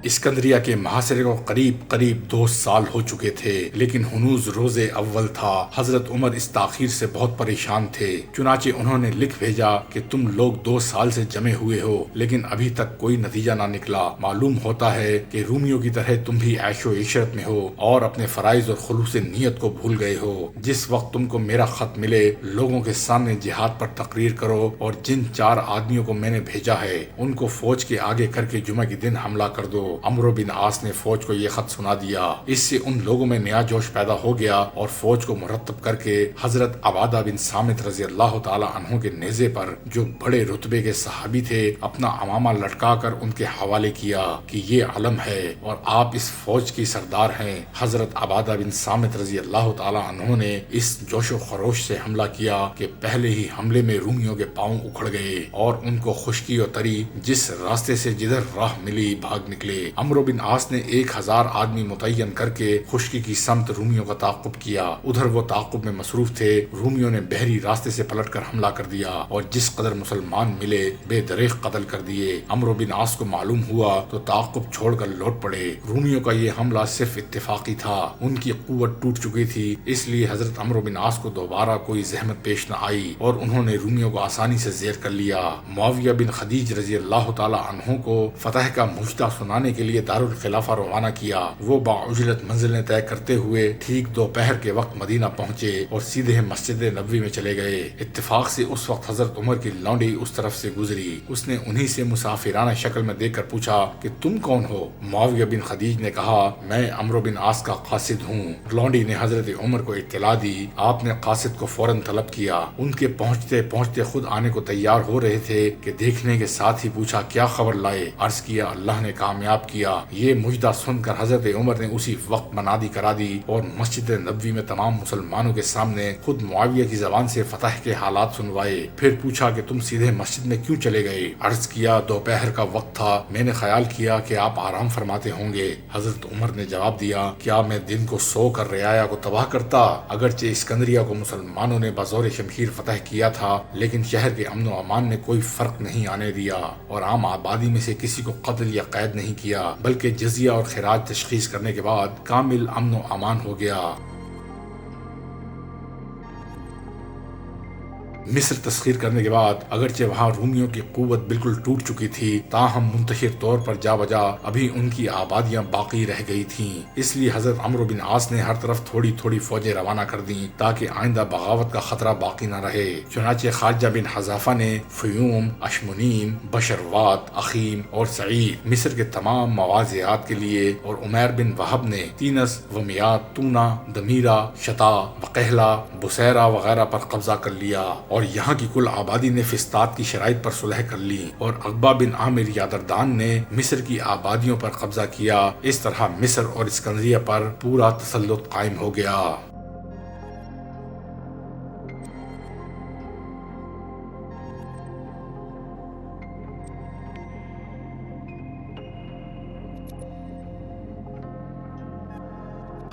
اسکندریہ کے محاصرے کو قریب 2 سال ہو چکے تھے، لیکن ہنوز روز اول تھا۔ حضرت عمر اس تاخیر سے بہت پریشان تھے، چنانچہ انہوں نے لکھ بھیجا کہ تم لوگ 2 سال سے جمے ہوئے ہو، لیکن ابھی تک کوئی نتیجہ نہ نکلا۔ معلوم ہوتا ہے کہ رومیوں کی طرح تم بھی عیش و عشرت میں ہو اور اپنے فرائض اور خلوص نیت کو بھول گئے ہو۔ جس وقت تم کو میرا خط ملے لوگوں کے سامنے جہاد پر تقریر کرو اور جن 4 آدمیوں کو میں نے بھیجا ہے ان کو فوج کے آگے کر کے جمعہ کے دن حملہ کر دو۔ عمرو بن عاص نے فوج کو یہ خط سنا دیا۔ اس سے ان لوگوں میں نیا جوش پیدا ہو گیا اور فوج کو مرتب کر کے حضرت عبادہ بن صامت رضی اللہ تعالی عنہ کے نیزے پر، جو بڑے رتبے کے صحابی تھے، اپنا عمامہ لٹکا کر ان کے حوالے کیا کہ یہ علم ہے اور آپ اس فوج کی سردار ہیں۔ حضرت عبادہ بن صامت رضی اللہ تعالی عنہ نے اس جوش و خروش سے حملہ کیا کہ پہلے ہی حملے میں رومیوں کے پاؤں اکھڑ گئے اور ان کو خشکی اور تری جس راستے سے جدھر راہ ملی بھاگ نکلے۔ عمرو بن عاص نے 1000 آدمی متعین کر کے خشکی کی سمت رومیوں کا تعاقب کیا۔ ادھر وہ تعاقب میں مصروف تھے، رومیوں نے بحری راستے سے پلٹ کر حملہ کر دیا اور جس قدر مسلمان ملے بے دریغ قتل کر دیے۔ عمرو بن عاص کو معلوم ہوا تو تعاقب چھوڑ کر لوٹ پڑے۔ رومیوں کا یہ حملہ صرف اتفاقی تھا، ان کی قوت ٹوٹ چکی تھی، اس لیے حضرت عمرو بن عاص کو دوبارہ کوئی زحمت پیش نہ آئی اور انہوں نے رومیوں کو آسانی سے زیر کر لیا۔ معاویہ بن خدیج رضی اللہ تعالی عنہ کو فتح کا مجدہ سنانے کے لیے دارالخلافہ روانہ کیا۔ وہ باعجلت منزلیں طے کرتے ہوئے ٹھیک دوپہر کے وقت مدینہ پہنچے اور سیدھے مسجد نبوی میں چلے گئے۔ اتفاق سے اس وقت حضرت عمر کی لونڈی اس طرف سے گزری، اس نے انہی سے مسافرانہ شکل میں دیکھ کر پوچھا کہ تم کون ہو؟ معاویہ بن خدیج نے کہا میں عمرو بن عاص کا قاصد ہوں۔ لونڈی نے حضرت عمر کو اطلاع دی، آپ نے قاصد کو فوراً طلب کیا۔ ان کے پہنچتے پہنچتے خود آنے کو تیار ہو رہے تھے کہ دیکھنے کے ساتھ ہی پوچھا کیا خبر لائے؟ عرض کیا اللہ نے کامیاب کیا۔ یہ مجدہ سن کر حضرت عمر نے اسی وقت منادی کرا دی اور مسجد نبوی میں تمام مسلمانوں کے سامنے خود معاویہ کی زبان سے فتح کے حالات سنوائے۔ پھر پوچھا کہ تم سیدھے مسجد میں کیوں چلے گئے؟ عرض کیا دوپہر کا وقت تھا، میں نے خیال کیا کہ آپ آرام فرماتے ہوں گے۔ حضرت عمر نے جواب دیا کیا میں دن کو سو کر رعایا کو تباہ کرتا؟ اگرچہ اسکندریہ کو مسلمانوں نے بزور شمشیر فتح کیا تھا، لیکن شہر کے امن و امان میں کوئی فرق نہیں آنے دیا اور عام آبادی میں سے کسی کو قتل یا قید نہیں کیا، بلکہ جزیہ اور خراج تشخیص کرنے کے بعد کامل امن و امان ہو گیا۔ مصر تسخیر کرنے کے بعد اگرچہ وہاں رومیوں کی قوت بالکل ٹوٹ چکی تھی، تاہم منتشر طور پر جا بجا ابھی ان کی آبادیاں باقی رہ گئی تھیں۔ اس لیے حضرت عمرو بن عاص نے ہر طرف تھوڑی تھوڑی فوجیں روانہ کر دیں تاکہ آئندہ بغاوت کا خطرہ باقی نہ رہے۔ چنانچہ خارجہ بن حذافہ نے فیوم، اشمونیم، بشروات، اخیم اور سعید مصر کے تمام مواضعات کے لیے اور عمیر بن وہب نے تینس، ومیات، تونا، دمیرہ، شتا، بقہلہ، بصیرہ وغیرہ پر قبضہ کر لیا اور یہاں کی کل آبادی نے فسطاط کی شرائط پر صلح کر لی اور عقبہ بن عامر یادردان نے مصر کی آبادیوں پر قبضہ کیا۔ اس طرح مصر اور اسکندریہ پر پورا تسلط قائم ہو گیا۔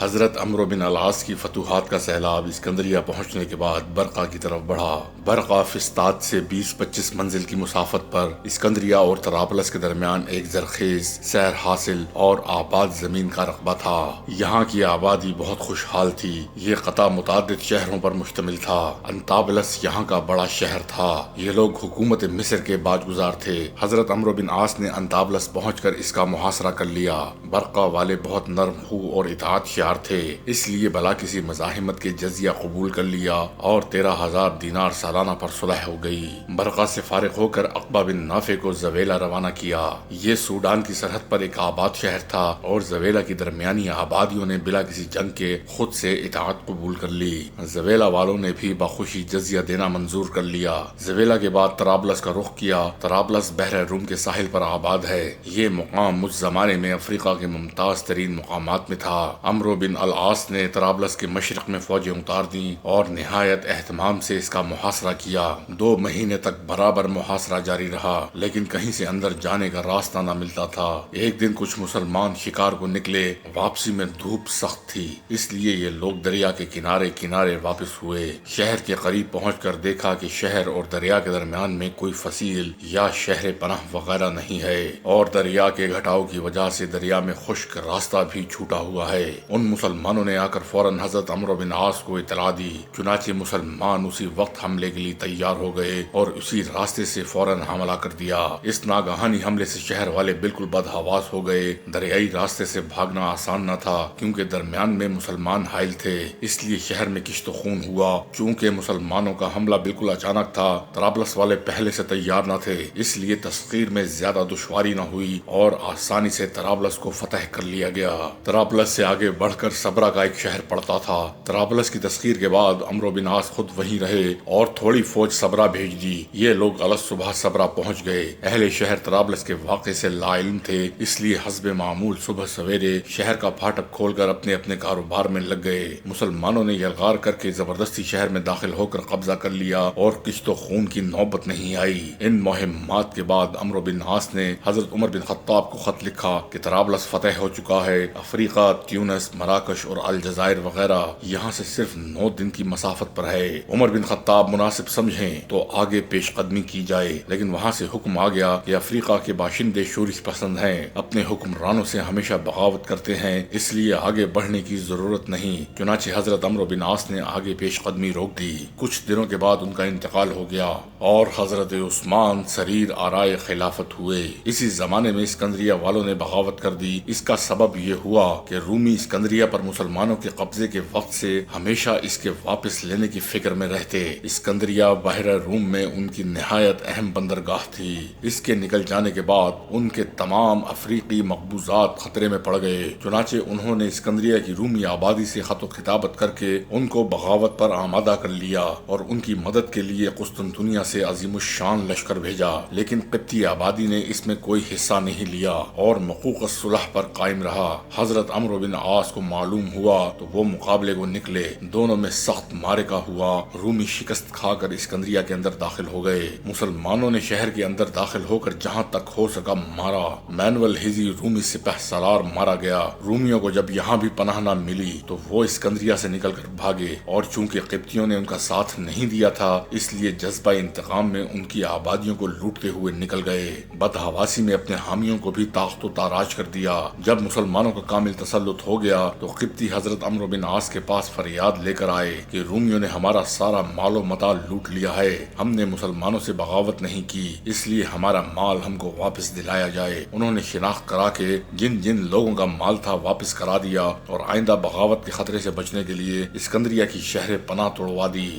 حضرت عمرو بن العاص کی فتوحات کا سیلاب اسکندریہ پہنچنے کے بعد برقہ کی طرف بڑھا۔ برقہ فسطاط سے 20-25 منزل کی مسافت پر اسکندریہ اور طرابلس کے درمیان ایک زرخیز، سیر حاصل اور آباد زمین کا رقبہ تھا۔ یہاں کی آبادی بہت خوشحال تھی۔ یہ قطع متعدد شہروں پر مشتمل تھا۔ انطابلس یہاں کا بڑا شہر تھا۔ یہ لوگ حکومت مصر کے باج گزار تھے۔ حضرت عمرو بن عاص نے انطابلس پہنچ کر اس کا محاصرہ کر لیا۔ برقہ والے بہت نرم خو اور اطاعت شعار تھے، اس لیے بلا کسی مزاحمت کے جزیہ قبول کر لیا اور 13,000 دینار سالانہ پر صلح ہو گئی۔ برقہ سے فارغ ہو کر عقبہ بن نافع کو زویلہ روانہ کیا۔ یہ سوڈان کی سرحد پر ایک آباد شہر تھا اور زویلہ کی درمیانی آبادیوں نے بلا کسی جنگ کے خود سے اطاعت قبول کر لی۔ زویلہ والوں نے بھی بخوشی جزیہ دینا منظور کر لیا۔ زویلہ کے بعد طرابلس کا رخ کیا۔ طرابلس بحر روم کے ساحل پر آباد ہے۔ یہ مقام اس زمانے میں افریقہ کے ممتاز ترین مقامات میں تھا۔ عمرو بن العاص نے طرابلس کے مشرق میں فوجیں اتار دیں اور نہایت اہتمام سے اس کا محاصرہ کیا۔ 2 مہینے تک برابر محاصرہ جاری رہا، لیکن کہیں سے اندر جانے کا راستہ نہ ملتا تھا۔ ایک دن کچھ مسلمان شکار کو نکلے، واپسی میں دھوپ سخت تھی، اس لیے یہ لوگ دریا کے کنارے کنارے واپس ہوئے۔ شہر کے قریب پہنچ کر دیکھا کہ شہر اور دریا کے درمیان میں کوئی فصیل یا شہر پناہ وغیرہ نہیں ہے، اور دریا کے گھٹاؤ کی وجہ سے دریا میں خشک راستہ بھی چھوٹا ہوا ہے۔ ان مسلمانوں نے آ کر فوراً حضرت عمرو بن عاص کو اطلاع دی۔ چنانچہ مسلمان اسی وقت حملے کے لیے تیار ہو گئے اور اسی راستے سے فوراً حملہ کر دیا۔ اس ناگہانی حملے سے شہر والے بالکل بدحواس ہو گئے۔ دریائی راستے سے بھاگنا آسان نہ تھا کیونکہ درمیان میں مسلمان حائل تھے، اس لیے شہر میں کشت و خون ہوا۔ چونکہ مسلمانوں کا حملہ بالکل اچانک تھا، طرابلس والے پہلے سے تیار نہ تھے، اس لیے تسخیر میں زیادہ دشواری نہ ہوئی اور آسانی سے طرابلس کو فتح کر لیا گیا۔ طرابلس سے آگے بڑھ کر صبرا کا ایک شہر پڑتا تھا۔ طرابلس کی تسخیر کے بعد عمرو بن عاص خود وہیں رہے اور تھوڑی فوج صبرا بھیج دی۔ یہ لوگ الگ صبح صبرا پہنچ گئے۔ اہل شہر طرابلس کے واقعے سے لا علم تھے، اس لیے حسب معمول صبح سویرے شہر کا پھاٹک کھول کر اپنے اپنے کاروبار میں لگ گئے۔ مسلمانوں نے یلغار کر کے زبردستی شہر میں داخل ہو کر قبضہ کر لیا اور کشت و خون کی نوبت نہیں آئی۔ ان مہمات کے بعد عمرو بن عاص نے حضرت عمر بن خطاب کو خط لکھا کہ طرابلس فتح ہو چکا ہے۔ افریقہ، تیونس، مراکش اور الجزائر وغیرہ یہاں سے صرف 9 دن کی مسافت پر ہے۔ عمر بن خطاب مناسب سمجھیں تو آگے پیش قدمی کی جائے، لیکن وہاں سے حکم آ گیا کہ افریقہ کے باشندے شورش پسند ہیں، اپنے حکمرانوں سے ہمیشہ بغاوت کرتے ہیں، اس لیے آگے بڑھنے کی ضرورت نہیں۔ چنانچہ حضرت عمرو بن عاص نے آگے پیش قدمی روک دی۔ کچھ دنوں کے بعد ان کا انتقال ہو گیا اور حضرت عثمان سریر آرائے خلافت ہوئے۔ اسی زمانے میں اسکندریہ والوں نے بغاوت کر دی۔ اس کا سبب یہ ہوا کہ رومی اسکندریہ پر مسلمانوں کے قبضے کے وقت سے ہمیشہ اس کے واپس لینے کی فکر میں رہتے۔ اسکندریہ بحر روم میں ان کی نہایت اہم بندرگاہ تھی۔ اس کے نکل جانے کے بعد ان کے تمام افریقی مقبوضات خطرے میں پڑ گئے۔ چنانچہ انہوں نے اسکندریہ کی رومی آبادی سے خط و خطابت کر کے ان کو بغاوت پر آمادہ کر لیا اور ان کی مدد کے لیے قسطنطنیہ سے عظیم الشان لشکر بھیجا، لیکن قبطی آبادی نے اس میں کوئی حصہ نہیں لیا اور حقوق الصلح پر قائم رہا۔ حضرت عمرو بن عاص کو معلوم ہوا تو وہ مقابلے کو نکلے۔ دونوں میں سخت معرکہ ہوا۔ رومی شکست کھا کر اسکندریہ کے اندر داخل ہو گئے۔ مسلمانوں نے شہر کے اندر داخل ہو کر جہاں تک ہو سکا مارا۔ مینول ہیزی رومی سپہ سالار مارا گیا۔ رومیوں کو جب یہاں بھی پناہ نہ ملی تو وہ اسکندریہ سے نکل کر بھاگے، اور چونکہ قبطیوں نے ان کا ساتھ نہیں دیا تھا اس لیے جذبہ انتقام میں ان کی آبادیوں کو لوٹتے ہوئے نکل گئے۔ بدحواسی میں اپنے حامیوں کو بھی تاخت و تاراج کر دیا۔ جب مسلمانوں کا کامل تسلط ہو گیا تو قبطی حضرت عمرو بن عاص کے پاس فریاد لے کر آئے کہ رومیوں نے ہمارا سارا مال و متاع لوٹ لیا ہے، ہم نے مسلمانوں سے بغاوت نہیں کی، اس لیے ہمارا مال ہم کو واپس دلایا جائے۔ انہوں نے شناخت کرا کے جن جن لوگوں کا مال تھا واپس کرا دیا اور آئندہ بغاوت کے خطرے سے بچنے کے لیے اسکندریہ کی شہر پناہ توڑوا دی۔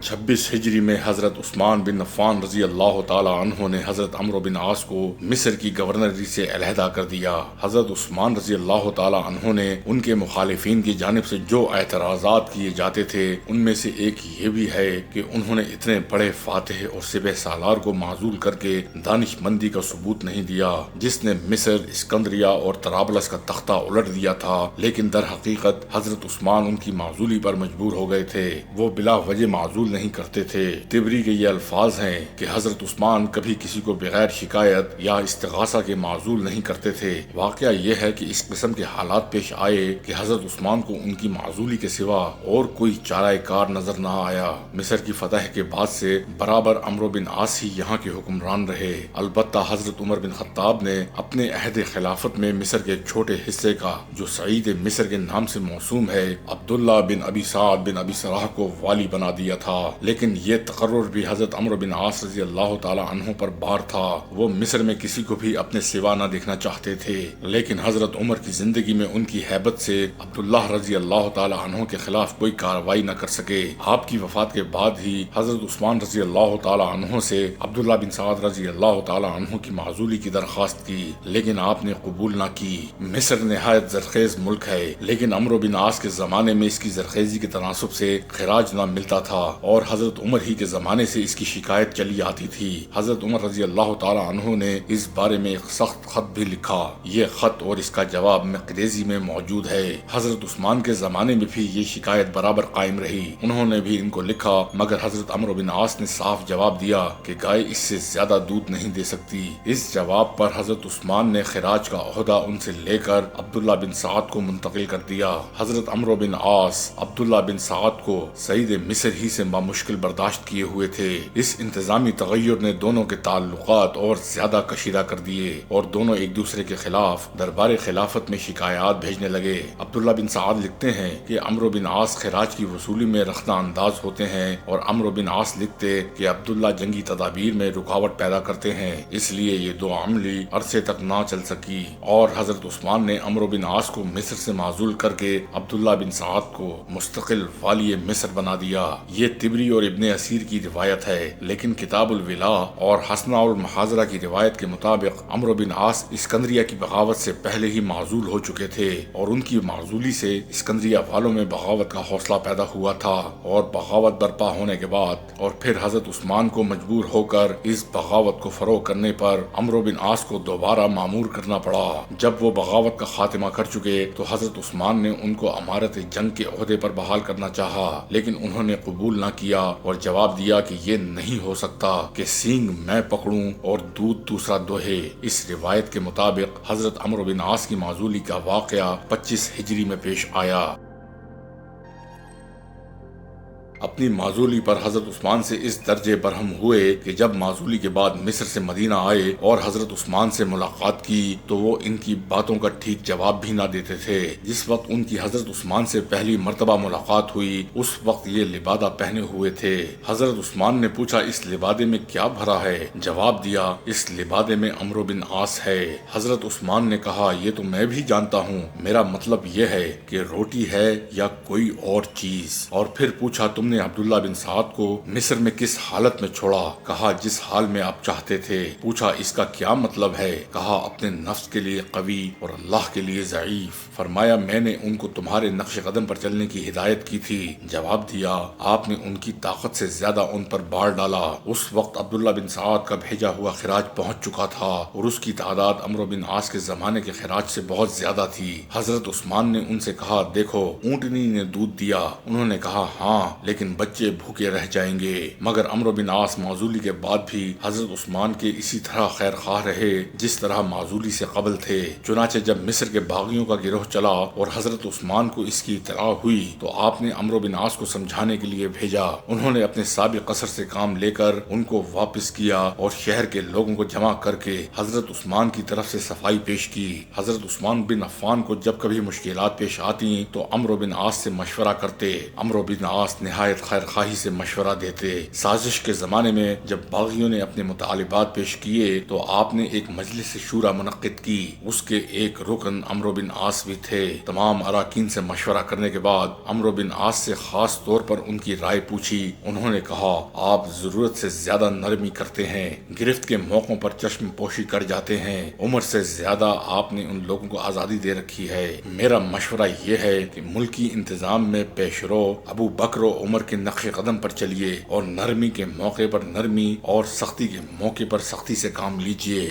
26 ہجری میں حضرت عثمان بن عفان رضی اللہ تعالی عنہ نے حضرت عمرو بن عاص کو مصر کی گورنری سے علیحدہ کر دیا۔ حضرت عثمان رضی اللہ تعالی عنہ نے ان کے مخالفین کی جانب سے جو اعتراضات کیے جاتے تھے ان میں سے ایک یہ بھی ہے کہ انہوں نے اتنے بڑے فاتح اور سپہ سالار کو معزول کر کے دانش مندی کا ثبوت نہیں دیا جس نے مصر، اسکندریہ اور طرابلس کا تختہ الٹ دیا تھا، لیکن در حقیقت حضرت عثمان ان کی معزولی پر مجبور ہو گئے تھے۔ وہ بلا وجہ معزول نہیں کرتے تھے۔ تبری کے یہ الفاظ ہیں کہ حضرت عثمان کبھی کسی کو بغیر شکایت یا استغاثہ کے معزول نہیں کرتے تھے۔ واقعہ یہ ہے کہ اس قسم کے حالات پیش آئے کہ حضرت عثمان کو ان کی معزولی کے سوا اور کوئی چارہ کار نظر نہ آیا۔ مصر کی فتح کے بعد سے برابر عمرو بن عاص ہی یہاں کے حکمران رہے۔ البتہ حضرت عمر بن خطاب نے اپنے عہد خلافت میں مصر کے ایک چھوٹے حصے کا جو سعید مصر کے نام سے موسوم ہے، عبداللہ بن ابی سعد بن ابی سراح کو والی بنا دیا تھا۔ لیکن یہ تقرر بھی حضرت عمرو بن عاص رضی اللہ تعالی عنہ پر بار تھا۔ وہ مصر میں کسی کو بھی اپنے سوا نہ دیکھنا چاہتے تھے، لیکن حضرت عمر کی زندگی میں ان کی ہیبت سے عبداللہ رضی اللہ تعالی عنہ کے خلاف کوئی کارروائی نہ کر سکے۔ آپ کی وفات کے بعد ہی حضرت عثمان رضی اللہ تعالی عنہ سے عبداللہ بن سعد رضی اللہ تعالی عنہ کی معزولی کی درخواست کی، لیکن آپ نے قبول نہ کی۔ مصر نہایت زرخیز ملک ہے، لیکن عمرو بن عاص کے زمانے میں اس کی زرخیزی کے تناسب سے خراج نہ ملتا تھا، اور حضرت عمر ہی کے زمانے سے اس کی شکایت چلی آتی تھی۔ حضرت عمر رضی اللہ تعالی عنہ نے اس بارے میں ایک سخت خط بھی لکھا۔ یہ خط اور اس کا جواب مقریزی میں موجود ہے۔ حضرت عثمان کے زمانے میں بھی یہ شکایت برابر قائم رہی، انہوں نے بھی ان کو لکھا، مگر حضرت عمرو بن عاص نے صاف جواب دیا کہ گائے اس سے زیادہ دودھ نہیں دے سکتی۔ اس جواب پر حضرت عثمان نے خراج کا عہدہ ان سے لے کر عبداللہ بن سعد کو منتقل کر دیا۔ حضرت عمرو بن عاص عبداللہ بن سعد کو سعید مصر ہی سے بامشکل برداشت کیے ہوئے تھے۔ اس انتظامی تغیر نے دونوں کے تعلقات اور زیادہ کشیدہ کر دیے، اور دونوں ایک دوسرے کے خلاف دربار خلافت میں شکایات بھیجنے لگے۔ عبداللہ بن سعد لکھتے ہیں کہ عمرو بن عاص خراج کی وصولی میں رخنہ انداز ہوتے ہیں، اور عمرو بن عاص لکھتے کہ عبداللہ جنگی تدابیر میں رکاوٹ پیدا کرتے ہیں، اس لیے یہ دو عملی عرصے تک نہ چل سکی، اور حضرت عثمان نے عمرو بن عاص کو مصر سے معزول کر کے عبداللہ بن سعد کو مستقل والی مصر بنا دیا۔ یہ تبری اور ابن اسیر کی روایت ہے، لیکن کتاب الولا اور حسنہ المحاضرہ کی روایت کے مطابق عمرو بن عاص اسکندریہ کی بغاوت سے پہلے ہی معزول ہو چکے تھے، اور ان کی معزولی سے اسکندریہ والوں میں بغاوت کا حوصلہ پیدا ہوا تھا، اور بغاوت برپا ہونے کے بعد اور پھر حضرت عثمان کو مجبور ہو کر اس بغاوت کو فروغ کرنے پر عمرو بن عاص کو دوبارہ مامور کرنا پڑا۔ جب وہ بغاوت کا خاتمہ کر چکے تو حضرت عثمان نے ان کو امارت جنگ کے عہدے پر بحال کرنا چاہا، لیکن انہوں نے قبول نہ کیا اور جواب دیا کہ یہ نہیں ہو سکتا کہ سینگ میں پکڑوں اور دودھ دوسرا دوہے۔ اس روایت کے مطابق حضرت عمرو بن عاص کی معزولی کا واقعہ 25 ہجری میں پیش آیا۔ اپنی معزولی پر حضرت عثمان سے اس درجے برہم ہوئے کہ جب معزولی کے بعد مصر سے مدینہ آئے اور حضرت عثمان سے ملاقات کی تو وہ ان کی باتوں کا ٹھیک جواب بھی نہ دیتے تھے۔ جس وقت ان کی حضرت عثمان سے پہلی مرتبہ ملاقات ہوئی اس وقت یہ لبادہ پہنے ہوئے تھے۔ حضرت عثمان نے پوچھا اس لبادے میں کیا بھرا ہے؟ جواب دیا اس لبادے میں عمرو بن عاص ہے۔ حضرت عثمان نے کہا یہ تو میں بھی جانتا ہوں، میرا مطلب یہ ہے کہ روٹی ہے یا کوئی اور چیز؟ اور پھر پوچھا تم نے عبداللہ بن سعد کو مصر میں کس حالت میں چھوڑا؟ کہا جس حال میں آپ چاہتے تھے۔ پوچھا اس کا کیا مطلب ہے؟ کہا اپنے نفس کے لیے قوی اور اللہ کے لیے ضعیف۔ فرمایا میں نے ان کو تمہارے نقش قدم پر چلنے کی ہدایت کی تھی۔ جواب دیا آپ نے ان کی طاقت سے زیادہ ان پر بار ڈالا۔ اس وقت عبداللہ بن سعد کا بھیجا ہوا خراج پہنچ چکا تھا اور اس کی تعداد عمرو بن عاص کے زمانے کے خراج سے بہت زیادہ تھی۔ حضرت عثمان نے ان سے کہا دیکھو اونٹنی نے دودھ دیا؟ انہوں نے کہا ہاں، لیکن بچے بھوکے رہ جائیں گے۔ مگر عمرو بن عاص معزولی کے بعد بھی حضرت عثمان کے اسی طرح خیر خواہ رہے جس طرح معزولی سے قبل تھے۔ چنانچہ جب مصر کے باغیوں کا گروہ چلا اور حضرت عثمان کو اس کی اطلاع ہوئی تو آپ نے عمرو بن عاص کو سمجھانے کے لیے بھیجا۔ انہوں نے اپنے سابق قصر سے کام لے کر ان کو واپس کیا اور شہر کے لوگوں کو جمع کر کے حضرت عثمان کی طرف سے صفائی پیش کی۔ حضرت عثمان بن عفان کو جب کبھی مشکلات پیش آتی تو عمرو بن عاص سے مشورہ کرتے۔ عمرو بن عاص نہایت خیر خواہی سے مشورہ دیتے۔ سازش کے زمانے میں جب باغیوں نے اپنے مطالبات پیش کیے تو آپ نے ایک مجلس شورا منعقد کی، اس کے ایک رکن عمرو بن عاص بھی تھے۔ تمام اراکین سے مشورہ کرنے کے بعد عمرو بن عاص سے خاص طور پر ان کی رائے پوچھی۔ انہوں نے کہا آپ ضرورت سے زیادہ نرمی کرتے ہیں، گرفت کے موقعوں پر چشم پوشی کر جاتے ہیں، عمر سے زیادہ آپ نے ان لوگوں کو آزادی دے رکھی ہے۔ میرا مشورہ یہ ہے کہ ملکی انتظام میں پیشرو ابو بکر و عمر کے نقش قدم پر چلیے اور نرمی کے موقع پر نرمی اور سختی کے موقع پر سختی سے کام لیجیے۔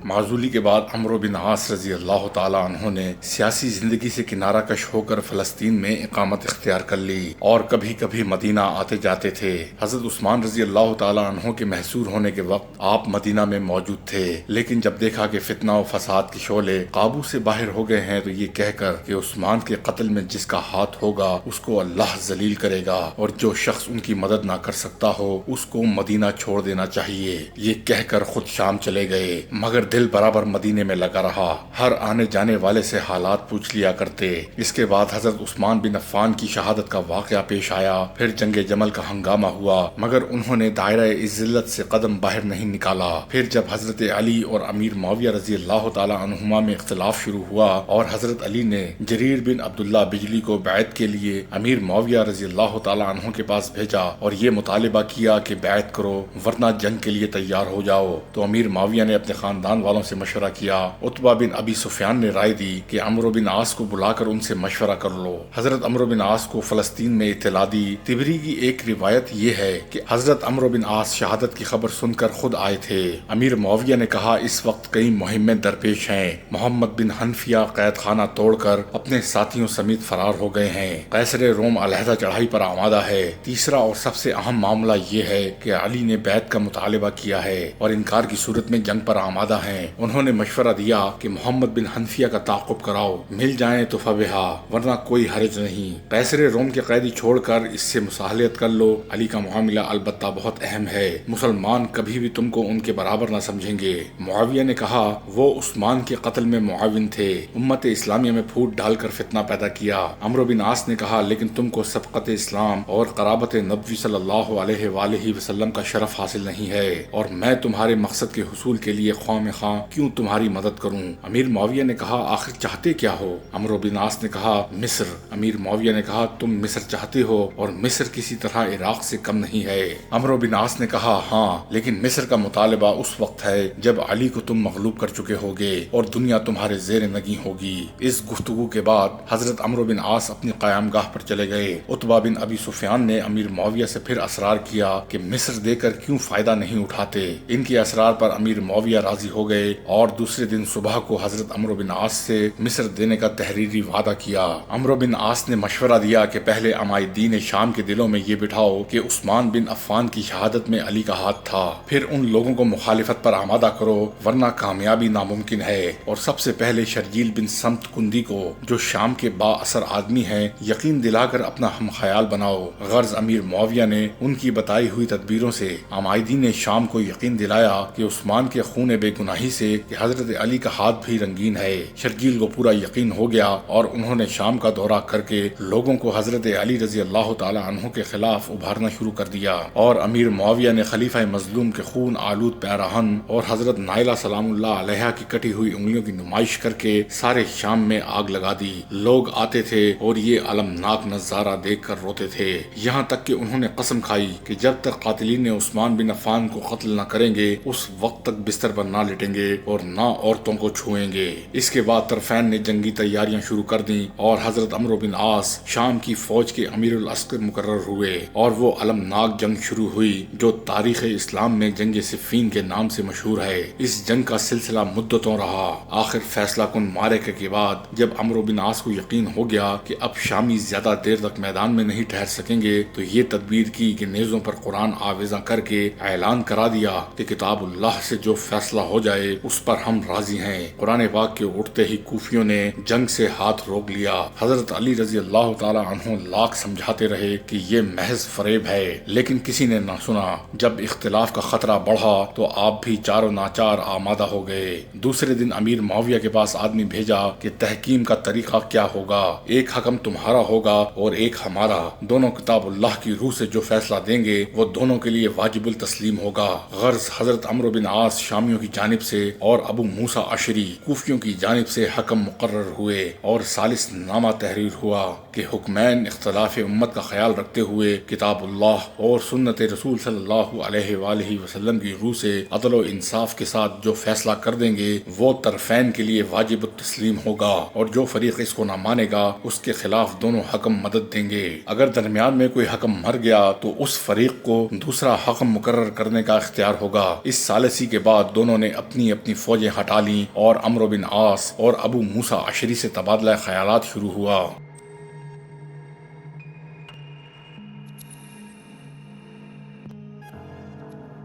معزولی کے بعد عمرو بن عاص رضی اللہ تعالی عنہ نے سیاسی زندگی سے کنارہ کش ہو کر فلسطین میں اقامت اختیار کر لی اور کبھی کبھی مدینہ آتے جاتے تھے۔ حضرت عثمان رضی اللہ تعالی عنہ کے محصور ہونے کے وقت آپ مدینہ میں موجود تھے، لیکن جب دیکھا کہ فتنہ و فساد کے شعلے قابو سے باہر ہو گئے ہیں تو یہ کہہ کر کہ عثمان کے قتل میں جس کا ہاتھ ہوگا اس کو اللہ ذلیل کرے گا، اور جو شخص ان کی مدد نہ کر سکتا ہو اس کو مدینہ چھوڑ دینا چاہیے، یہ کہہ کر خود شام چلے گئے، مگر دل برابر مدینے میں لگا رہا، ہر آنے جانے والے سے حالات پوچھ لیا کرتے۔ اس کے بعد حضرت عثمان بن عفان کی شہادت کا واقعہ پیش آیا، پھر جنگ جمل کا ہنگامہ ہوا، مگر انہوں نے دائرہ ذلت سے قدم باہر نہیں نکالا۔ پھر جب حضرت علی اور امیر معاویہ رضی اللہ تعالی عنہما میں اختلاف شروع ہوا اور حضرت علی نے جریر بن عبداللہ بجلی کو بیعت کے لیے امیر معاویہ رضی اللہ تعالی عنہ کے پاس بھیجا اور یہ مطالبہ کیا کہ بیعت کرو ورنہ جنگ کے لیے تیار ہو جاؤ، تو امیر معاویہ نے اپنے خاندان والوں سے مشورہ کیا۔ عتبہ بن ابی سفیان نے رائے دی کہ عمرو بن عاص کو بلا کر ان سے مشورہ کر لو۔ حضرت عمرو بن عاص کو فلسطین میں اطلاع دی۔ طبری کی ایک روایت یہ ہے کہ حضرت عمرو بن عاص شہادت کی خبر سن کر خود آئے تھے۔ امیر معاویہ نے کہا اس وقت کئی مہمیں درپیش ہیں، محمد بن حنفیہ قید خانہ توڑ کر اپنے ساتھیوں سمیت فرار ہو گئے ہیں، قیصر روم علیحدہ چڑھائی پر آمادہ ہے، تیسرا اور سب سے اہم معاملہ یہ ہے کہ علی نے بیعت کا مطالبہ کیا ہے اور انکار کی صورت میں جنگ پر آمادہ ہیں۔ انہوں نے مشورہ دیا کہ محمد بن حنفیہ کا تعاقب کراؤ، مل جائیں تو فبہا ورنہ کوئی حرج نہیں، قیصر روم کے قیدی چھوڑ کر اس سے مصالحت کر لو، علی کا معاملہ البتہ بہت اہم ہے، مسلمان کبھی بھی تم کو ان کے برابر نہ سمجھیں گے۔ معاویہ نے کہا وہ عثمان کے قتل میں معاون تھے، امت اسلامیہ میں پھوٹ ڈال کر فتنہ پیدا کیا۔ عمرو بن عاص نے کہا لیکن تم کو سبقت اسلام اور قرابت نبوی صلی اللہ علیہ وآلہ وسلم کا شرف حاصل نہیں ہے، اور میں تمہارے مقصد کے حصول کے لیے خواہ مخواہ کیوں تمہاری مدد کروں؟ امیر معاویہ نے کہا آخر چاہتے کیا ہو؟ عمرو بن عاص نے کہا مصر۔ امیر معاویہ نے کہا تم مصر چاہتے ہو اور مصر کسی طرح عراق سے کم نہیں ہے۔ عمرو بن عاص نے کہا ہاں، لیکن مصر کا مطالبہ اس وقت ہے جب علی کو تم مغلوب کر چکے ہوگے اور دنیا تمہارے زیر نگیں ہوگی۔ اس گفتگو کے بعد حضرت عمرو بن عاص اپنی قیام گاہ پر چلے گئے۔ عتبہ بن ابی سفیان نے امیر معاویہ سے پھر اصرار کیا کہ مصر دے کر کیوں فائدہ نہیں اٹھاتے۔ ان کے اصرار پر امیر معاویہ راضی ہو گئے اور دوسرے دن صبح کو حضرت عمرو بن عاص سے مصر دینے کا تحریری وعدہ کیا۔ عمرو بن عاص نے مشورہ دیا کہ پہلے عمائدین شام کے دلوں میں یہ بٹھاؤ کہ عثمان بن عفان کی شہادت میں علی کا ہاتھ تھا، پھر ان لوگوں کو مخالفت پر آمادہ کرو ورنہ کامیابی ناممکن ہے، اور سب سے پہلے شرجیل بن سمت کندی کو جو شام کے با اثر آدمی ہیں یقین دلا کر اپنا ہم خیال بناؤ۔ غرض امیر معاویہ نے ان کی بتائی ہوئی تدبیروں سے عمائدین شام کو یقین دلایا کہ عثمان کے خون بے گناہی سے کہ حضرت علی کا ہاتھ بھی رنگین ہے۔ شرجیل کو پورا یقین ہو گیا اور انہوں نے شام کا دورہ کر کے لوگوں کو حضرت علی رضی اللہ تعالی عنہ کے خلاف ابھارنا شروع کر دیا، اور امیر معاویہ نے خلیفہ مظلوم کے خون آلود پیراہن اور حضرت نائلہ سلام اللہ علیہا کی کٹی ہوئی انگلیوں کی نمائش کر کے سارے شام میں آگ لگا دی۔ لوگ آتے تھے اور یہ المناک نظارہ دیکھ کر روتے تھے، یہاں تک کہ انہوں نے قسم کھائی کہ جب تک قاتلین عثمان بن عفان کو قتل نہ کریں گے اس وقت تک بستر پر نہ لٹیں گے اور نہ عورتوں کو چھوئیں گے۔ اس کے بعد طرفین نے جنگی تیاریاں شروع کر دیں اور حضرت عمرو بن عاص شام کی فوج کے امیر العسکر مقرر ہوئے، اور وہ المناک جنگ شروع ہوئی جو تاریخ اسلام میں جنگ صفین کے نام سے مشہور ہے۔ اس جنگ کا سلسلہ مدتوں رہا۔ آخر فیصلہ کن معرکے کے بعد جب عمرو بن عاص کو یقین ہو گیا کہ اب شامی زیادہ دیر تک میدان میں نہیں ٹھہر سکیں گے تو یہ تدبیر کی کہ نیزوں پر قرآن آویزاں کر کے اعلان کرا دیا کہ کتاب اللہ سے جو فیصلہ ہو جائے اس پر ہم راضی ہیں۔ قرآن پاک کے اٹھتے ہی کوفیوں نے جنگ سے ہاتھ روک لیا۔ حضرت علی رضی اللہ تعالی عنہ لاکھ سمجھاتے رہے کہ یہ محض فریب ہے، لیکن کسی نے نہ سنا۔ جب اختلاف کا خطرہ بڑھا تو آپ بھی چاروں ناچار آمادہ ہو گئے۔ دوسرے دن امیر معاویہ کے پاس آدمی بھیجا کہ تحکیم کا طریقہ کیا ہوگا، ایک حکم تمہارا ہوگا اور ایک ہمارا، دونوں کتاب اللہ کی روح سے جو فیصلہ دیں گے وہ دونوں کے لیے واجب التسلیم ہوگا۔ غرض حضرت عمرو بن عاص شامیوں کی جانب سے اور ابو موسیٰ اشعری کوفیوں کی جانب سے حکم مقرر ہوئے، اور ثالث نامہ تحریر ہوا کہ حکمین اختلاف امت کا خیال رکھتے ہوئے کتاب اللہ اور سنت رسول صلی اللہ علیہ وآلہ وسلم کی روح سے عدل و انصاف کے ساتھ جو فیصلہ کر دیں گے وہ طرفین کے لیے واجب التسلیم ہوگا، اور جو فریق اس کو نہ مانے گا اس کے خلاف دونوں حکم مدد دیں گے۔ اگر درمیان میں کوئی حکم مر گیا تو اس فریق کو دوسرا حکم مقرر کرنے کا اختیار ہوگا۔ اس ثالثی کے بعد دونوں نے اپنی اپنی اپنی فوجیں ہٹا لیں اور عمرو بن عاص اور ابو موسیٰ اشعری سے تبادلہ خیالات شروع ہوا۔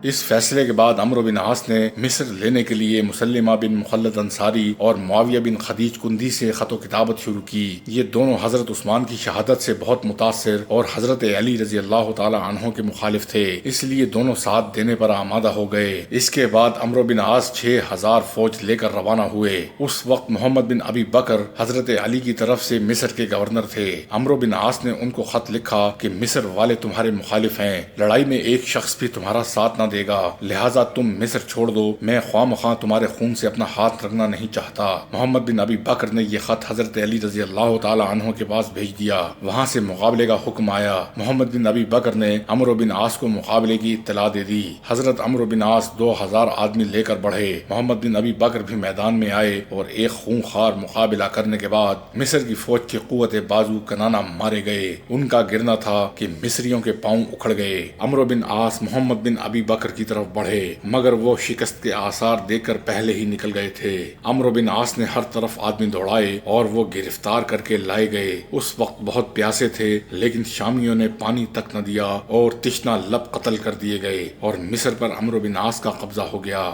اس فیصلے کے بعد عمرو بن عاص نے مصر لینے کے لیے مسلمہ بن مخلد انصاری اور معاویہ بن خدیج کندی سے خط و کتابت شروع کی۔ یہ دونوں حضرت عثمان کی شہادت سے بہت متاثر اور حضرت علی رضی اللہ تعالی عنہ کے مخالف تھے، اس لیے دونوں ساتھ دینے پر آمادہ ہو گئے۔ اس کے بعد عمرو بن عاص 6000 فوج لے کر روانہ ہوئے۔ اس وقت محمد بن ابی بکر حضرت علی کی طرف سے مصر کے گورنر تھے۔ عمرو بن عاص نے ان کو خط لکھا کہ مصر والے تمہارے مخالف ہیں، لڑائی میں ایک شخص بھی تمہارا ساتھ نہ دے گا، لہٰذا تم مصر چھوڑ دو، میں خواہ مخواہ تمہارے خون سے اپنا ہاتھ رکھنا نہیں چاہتا۔ محمد بن ابی بکر نے یہ خط حضرت علی رضی اللہ تعالی عنہ کے پاس بھیج دیا، وہاں سے مقابلے کا حکم آیا۔ محمد بن ابی بکر نے عمرو بن عاص کو مقابلے کی اطلاع دے دی۔ حضرت عمرو بن عاص 2000 آدمی لے کر بڑھے۔ محمد بن ابی بکر بھی میدان میں آئے اور ایک خونخوار مقابلہ کرنے کے بعد مصر کی فوج کے قوت بازو کنانا مارے گئے۔ ان کا گرنا تھا کہ مصریوں کے پاؤں اکھڑ گئے۔ عمرو بن عاص محمد بن ابی بکر کی طرف بڑھے، مگر وہ شکست کے آثار دیکھ کر پہلے ہی نکل گئے تھے۔ عمرو بن عاص نے ہر طرف آدمی دوڑائے اور وہ گرفتار کر کے لائے گئے۔ اس وقت بہت پیاسے تھے، لیکن شامیوں نے پانی تک نہ دیا اور تشنہ لب قتل کر دیے گئے اور مصر پر عمرو بن عاص کا قبضہ ہو گیا۔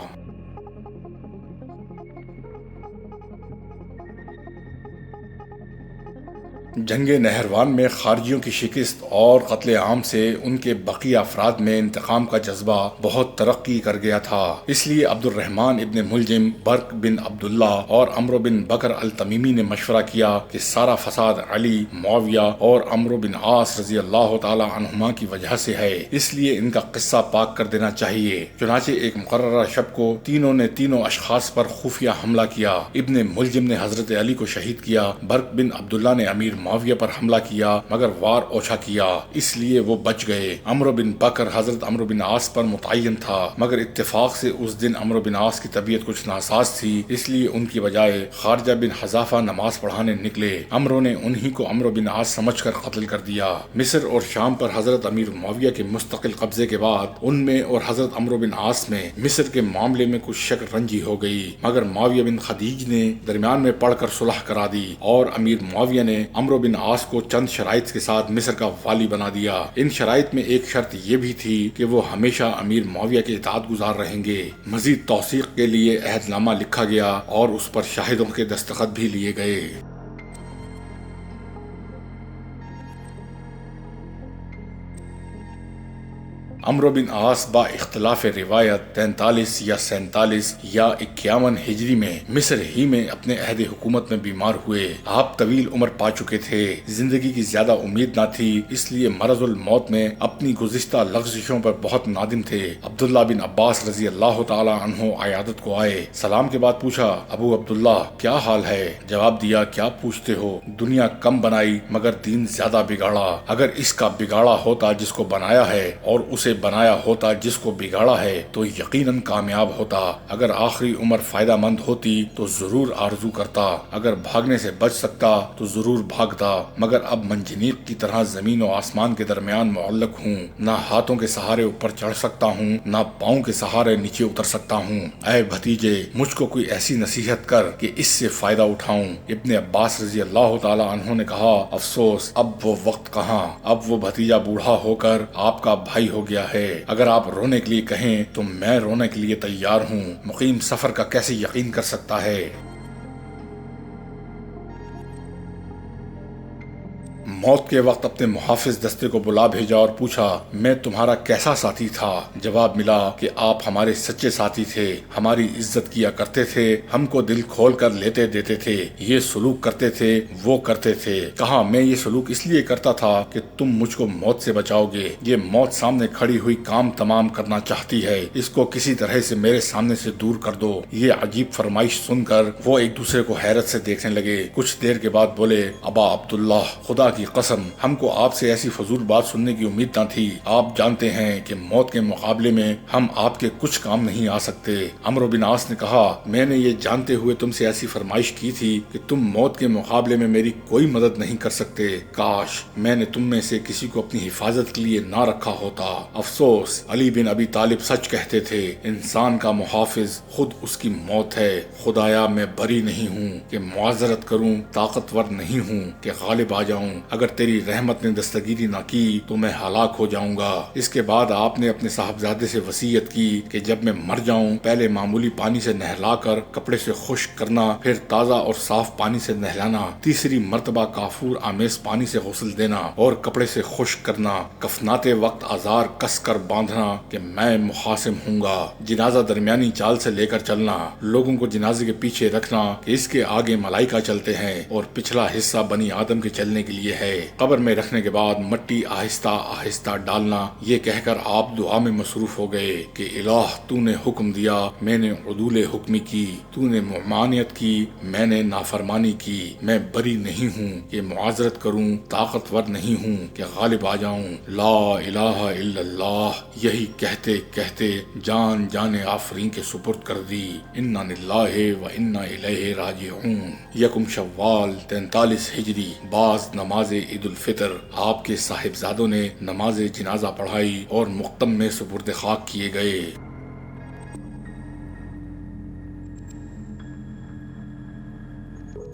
جنگ نہروان میں خارجیوں کی شکست اور قتل عام سے ان کے بقیہ افراد میں انتقام کا جذبہ بہت ترقی کر گیا تھا، اس لیے عبد الرحمن ابن ملجم، برق بن عبداللہ اور عمرو بن بکر التمیمی نے مشورہ کیا کہ سارا فساد علی، معاویہ اور عمرو بن عاص رضی اللہ تعالی عنہما کی وجہ سے ہے، اس لیے ان کا قصہ پاک کر دینا چاہیے۔ چنانچہ ایک مقررہ شب کو تینوں نے تینوں اشخاص پر خفیہ حملہ کیا۔ ابن ملجم نے حضرت علی کو شہید کیا، برق بن عبداللہ نے امیر معاویہ پر حملہ کیا مگر وار اوچھا کیا، اس لیے وہ بچ گئے۔ عمرو بن بکر حضرت عمرو بن عاص پر متعین تھا، مگر اتفاق سے اس دن عمرو بن عاص کی طبیعت کچھ ناساز تھی، اس لیے ان کی بجائے خارجہ بن حذافہ نماز پڑھانے نکلے۔ عمرو نے انہی کو عمرو بن عاص سمجھ کر قتل کر دیا۔ مصر اور شام پر حضرت امیر معاویہ کے مستقل قبضے کے بعد ان میں اور حضرت عمرو بن عاص میں مصر کے معاملے میں کچھ شک رنجی ہو گئی، مگر معاویہ بن خدیج نے درمیان میں پڑھ کر صلح کرا دی اور امیر معاویہ نے عمرو بن عاص کو چند شرائط کے ساتھ مصر کا والی بنا دیا۔ ان شرائط میں ایک شرط یہ بھی تھی کہ وہ ہمیشہ امیر معاویہ کے اطاعت گزار رہیں گے۔ مزید توثیق کے لیے عہد نامہ لکھا گیا اور اس پر شاہدوں کے دستخط بھی لیے گئے۔ عمرو بن عاص با اختلاف روایت 43 یا 47 یا 51 ہجری میں مصر ہی میں اپنے عہد حکومت میں بیمار ہوئے۔ آپ طویل عمر پا چکے تھے، زندگی کی زیادہ امید نہ تھی، اس لیے مرض الموت میں اپنی گزشتہ لغزشوں پر بہت نادم تھے۔ عبداللہ بن عباس رضی اللہ تعالی عنہ عیادت کو آئے، سلام کے بعد پوچھا، ابو عبداللہ کیا حال ہے؟ جواب دیا، کیا پوچھتے ہو، دنیا کم بنائی مگر دین زیادہ بگاڑا۔ اگر اس کا بگاڑا ہوتا جس کو بنایا ہے اور اسے بنایا ہوتا جس کو بگاڑا ہے تو یقیناً کامیاب ہوتا۔ اگر آخری عمر فائدہ مند ہوتی تو ضرور آرزو کرتا، اگر بھاگنے سے بچ سکتا تو ضرور بھاگتا، مگر اب منجنیق کی طرح زمین و آسمان کے درمیان معلق ہوں، نہ ہاتھوں کے سہارے اوپر چڑھ سکتا ہوں نہ پاؤں کے سہارے نیچے اتر سکتا ہوں۔ اے بھتیجے، مجھ کو کوئی ایسی نصیحت کر کہ اس سے فائدہ اٹھاؤں۔ ابن عباس رضی اللہ تعالی عنہ نے کہا، افسوس، اب وہ وقت کہاں، اب وہ بھتیجا بوڑھا ہو کر آپ کا بھائی ہو گیا ہے۔ اگر آپ رونے کے لیے کہیں تو میں رونے کے لیے تیار ہوں، مقیم سفر کا کیسے یقین کر سکتا ہے؟ موت کے وقت اپنے محافظ دستے کو بلا بھیجا اور پوچھا، میں تمہارا کیسا ساتھی تھا؟ جواب ملا کہ آپ ہمارے سچے ساتھی تھے، ہماری عزت کیا کرتے تھے، ہم کو دل کھول کر لیتے دیتے تھے، یہ سلوک کرتے تھے، وہ کرتے تھے۔ کہا، میں یہ سلوک اس لیے کرتا تھا کہ تم مجھ کو موت سے بچاؤ گے۔ یہ موت سامنے کھڑی ہوئی کام تمام کرنا چاہتی ہے، اس کو کسی طرح سے میرے سامنے سے دور کر دو۔ یہ عجیب فرمائش سن کر وہ ایک دوسرے کو حیرت سے دیکھنے لگے۔ کچھ دیر کے بعد بولے، ابا عبداللہ، خدا کی قسم ہم کو آپ سے ایسی فضول بات سننے کی امید نہ تھی. آپ جانتے ہیں کہ موت کے مقابلے میں ہم آپ کے کچھ کام نہیں آ سکتے. عمرو بن عاص نے کہا میں نے یہ جانتے ہوئے تم سے ایسی فرمائش کی تھی کہ تم موت کے مقابلے میں میری کوئی مدد نہیں کر سکتے. کاش میں نے تم میں سے کسی کو اپنی حفاظت کے لیے نہ رکھا ہوتا. افسوس علی بن ابی طالب سچ کہتے تھے انسان کا محافظ خود اس کی موت ہے. خدایا میں بری نہیں ہوں کہ معذرت کروں، طاقتور نہیں ہوں کہ غالب آ جاؤں. اگر تیری رحمت نے دستگیری نہ کی تو میں ہلاک ہو جاؤں گا. اس کے بعد آپ نے اپنے صاحبزادے سے وصیت کی کہ جب میں مر جاؤں پہلے معمولی پانی سے نہلا کر کپڑے سے خشک کرنا، پھر تازہ اور صاف پانی سے نہلانا، تیسری مرتبہ کافور آمیز پانی سے غسل دینا اور کپڑے سے خشک کرنا، کفناتے وقت آزار کس کر باندھنا کہ میں محاسم ہوں گا. جنازہ درمیانی چال سے لے کر چلنا، لوگوں کو جنازے کے پیچھے رکھنا کہ اس کے آگے ملائکہ چلتے ہیں اور پچھلا حصہ بنی آدم کے چلنے کے لیے ہے. قبر میں رکھنے کے بعد مٹی آہستہ آہستہ ڈالنا. یہ کہہ کر آپ دعا میں مصروف ہو گئے کہ الہ تو نے حکم دیا میں نے عدول حکمی کی، تو نے ممانعت کی میں نے نافرمانی کی. میں بری نہیں ہوں کہ معذرت کروں، طاقتور نہیں ہوں کہ غالب آ جاؤں. لا الہ الا اللہ یہی کہتے کہتے جان آفرین کے سپرد کر دی. انا للہ و انا الیہ راجعون. یکم شوال 43 ہجری بعد نماز عید الفطر آپ کے صاحبزادوں نے نماز جنازہ پڑھائی اور مقتم میں سپرد خاک کیے گئے.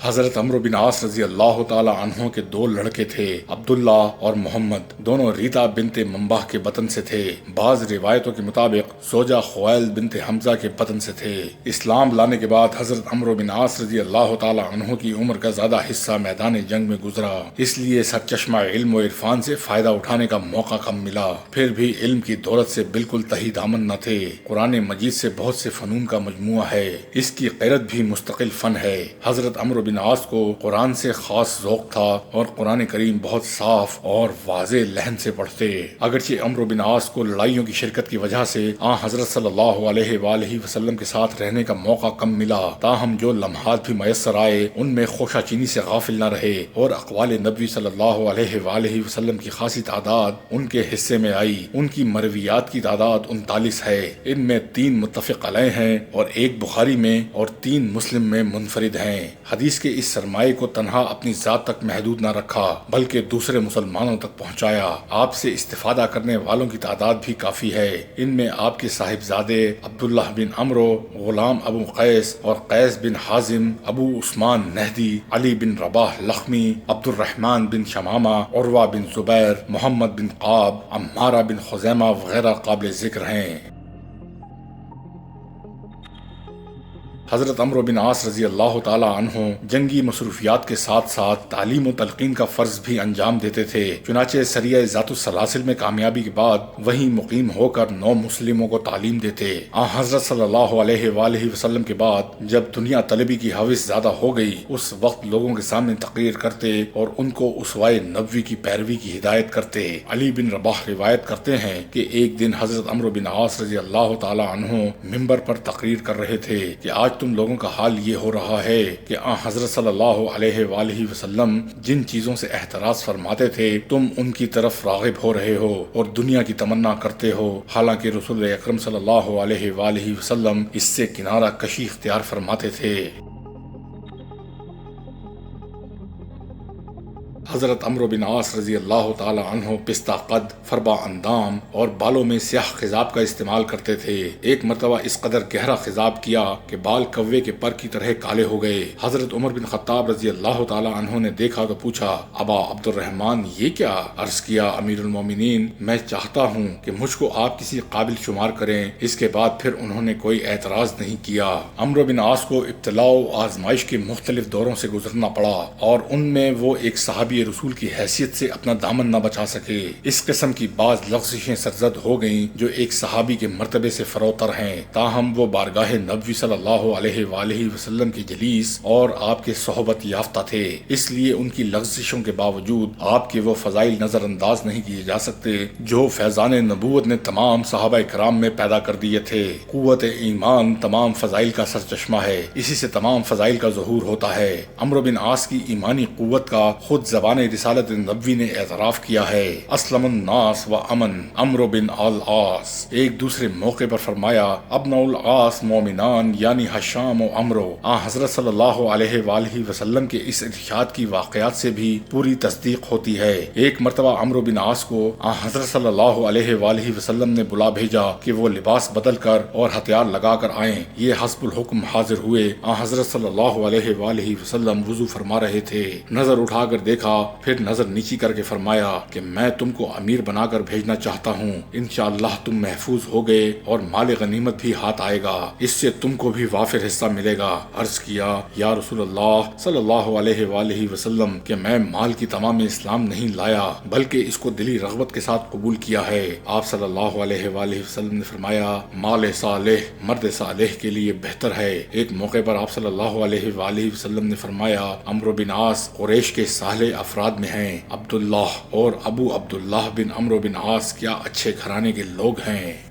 حضرت عمرو بن عاص رضی اللہ تعالی عنہ کے دو لڑکے تھے، عبداللہ اور محمد. دونوں ریتا بنت منبح کے بطن سے تھے. بعض روایتوں کے مطابق زوجہ خویل بنت حمزہ کے بطن سے تھے. اسلام لانے کے بعد حضرت عمرو بن عاص رضی اللہ تعالی عنہ کی عمر کا زیادہ حصہ میدان جنگ میں گزرا، اس لیے سرچشمہ علم و عرفان سے فائدہ اٹھانے کا موقع کم ملا. پھر بھی علم کی دولت سے بالکل تہی دامن نہ تھے. قرآن مجید سے بہت سے فنون کا مجموعہ ہے، اس کی قرت بھی مستقل فن ہے. حضرت عمرو بن عاص کو قرآن سے خاص ذوق تھا اور قرآن کریم بہت صاف اور واضح لہن سے پڑھتے. اگرچہ عمرو بن عاص کو لڑائیوں کی شرکت کی وجہ سے حضرت صلی اللہ علیہ وآلہ وسلم کے ساتھ رہنے کا موقع کم ملا، تاہم جو لمحات بھی میسر آئے ان میں خوشہ چینی سے غافل نہ رہے اور اقوال نبوی صلی اللہ علیہ وآلہ وسلم کی خاصی تعداد ان کے حصے میں آئی. ان کی مرویات کی تعداد 39 ہے. ان میں 3 متفق علیہ ہیں اور 1 بخاری میں اور 3 مسلم میں منفرد ہیں. حدیث کے اس سرمایہ کو تنہا اپنی ذات تک محدود نہ رکھا بلکہ دوسرے مسلمانوں تک پہنچایا. آپ سے استفادہ کرنے والوں کی تعداد بھی کافی ہے. ان میں آپ کے صاحبزادے عبداللہ بن عمرو، غلام ابو قیس اور قیس بن حازم، ابو عثمان نہدی، علی بن رباح لخمی، عبد الرحمن بن شمامہ، عروہ بن زبیر، محمد بن قاب، عمارہ بن خزیمہ وغیرہ قابل ذکر ہیں. حضرت عمرو بن عاص رضی اللہ تعالی عنہ جنگی مصروفیات کے ساتھ ساتھ تعلیم و تلقین کا فرض بھی انجام دیتے تھے. چنانچہ سریہ ذات السلاسل میں کامیابی کے بعد وہیں مقیم ہو کر 9 مسلموں کو تعلیم دیتے. حضرت صلی اللہ علیہ وآلہ وسلم کے بعد جب دنیا طلبی کی حوث زیادہ ہو گئی اس وقت لوگوں کے سامنے تقریر کرتے اور ان کو اسوائے نبوی کی پیروی کی ہدایت کرتے. علی بن رباح روایت کرتے ہیں کہ ایک دن حضرت عمرو بن عاص رضی اللہ تعالی عنہ ممبر پر تقریر کر رہے تھے کہ آج تم لوگوں کا حال یہ ہو رہا ہے کہ حضرت صلی اللہ علیہ وآلہ وسلم جن چیزوں سے احتراز فرماتے تھے تم ان کی طرف راغب ہو رہے ہو اور دنیا کی تمنا کرتے ہو، حالانکہ رسول اکرم صلی اللہ علیہ وآلہ وسلم اس سے کنارہ کشی اختیار فرماتے تھے. حضرت عمرو بن عاص رضی اللہ تعالی عنہ پستہ قد، فربا اندام اور بالوں میں سیاہ خضاب کا استعمال کرتے تھے. ایک مرتبہ اس قدر گہرا خضاب کیا کہ بال کوے کے پر کی طرح کالے ہو گئے. حضرت عمر بن خطاب رضی اللہ تعالی عنہ نے دیکھا تو پوچھا ابا عبد الرحمن یہ کیا؟ عرض کیا امیر المومنین میں چاہتا ہوں کہ مجھ کو آپ کسی قابل شمار کریں. اس کے بعد پھر انہوں نے کوئی اعتراض نہیں کیا. عمرو بن عاص کو ابتلاء و آزمائش کے مختلف دوروں سے گزرنا پڑا اور ان میں وہ ایک صحابی رسول کی حیثیت سے اپنا دامن نہ بچا سکے. اس قسم کی بعض لغزشیں سرزد ہو گئیں جو ایک صحابی کے مرتبے سے فروتر ہیں، تاہم وہ بارگاہ نبوی صلی اللہ علیہ وآلہ وسلم کے جلیس اور آپ کے صحبت یافتہ تھے، اس لیے ان کی لغزشوں کے باوجود آپ کے وہ فضائل نظر انداز نہیں کیے جا سکتے جو فیضان نبوت نے تمام صحابہ کرام میں پیدا کر دیے تھے. قوت ایمان تمام فضائل کا سرچشمہ ہے، اسی سے تمام فضائل کا ظہور ہوتا ہے. عمرو بن عاص کی ایمانی قوت کا خود زبان ترجمان رسالت نبوی نے اعتراف کیا ہے۔ اسلم الناس و امن عمرو بن العاص۔ ایک دوسرے موقع پر فرمایا ابن العاص مومنان یعنی حشام و عمرو۔ حضرت صلی اللہ علیہ وآلہ وسلم کے اس ارشاد کی واقعات سے بھی پوری تصدیق ہوتی ہے۔ ایک مرتبہ عمرو بن عاص کو حضرت صلی اللہ علیہ وآلہ وسلم نے بلا بھیجا کہ وہ لباس بدل کر اور ہتھیار لگا کر آئیں۔ یہ حسب الحکم حاضر ہوئے۔ حضرت صلی اللہ علیہ وآلہ وسلم وضو فرما رہے تھے۔ نظر اٹھا کر دیکھا، پھر نظر نیچی کر کے فرمایا کہ میں تم کو امیر بنا کر بھیجنا چاہتا ہوں، انشاءاللہ تم محفوظ ہوگے اور مال غنیمت بھی ہاتھ آئے گا، اس سے تم کو بھی وافر حصہ ملے گا۔ عرض کیا یا رسول اللہ صلی اللہ علیہ وآلہ وسلم کہ میں مال کی تمام اسلام نہیں لایا بلکہ اس کو دلی رغبت کے ساتھ قبول کیا ہے۔ آپ صلی اللہ علیہ وآلہ وسلم نے فرمایا مال صالح مرد صالح کے لیے بہتر ہے۔ ایک موقع پر آپ صلی اللہ علیہ وآلہ وسلم نے فرمایا عمرو بن عاص قریش کے صالح افراد میں ہیں۔ عبداللہ اور ابو عبداللہ بن عمرو بن عاص کیا اچھے گھرانے کے لوگ ہیں۔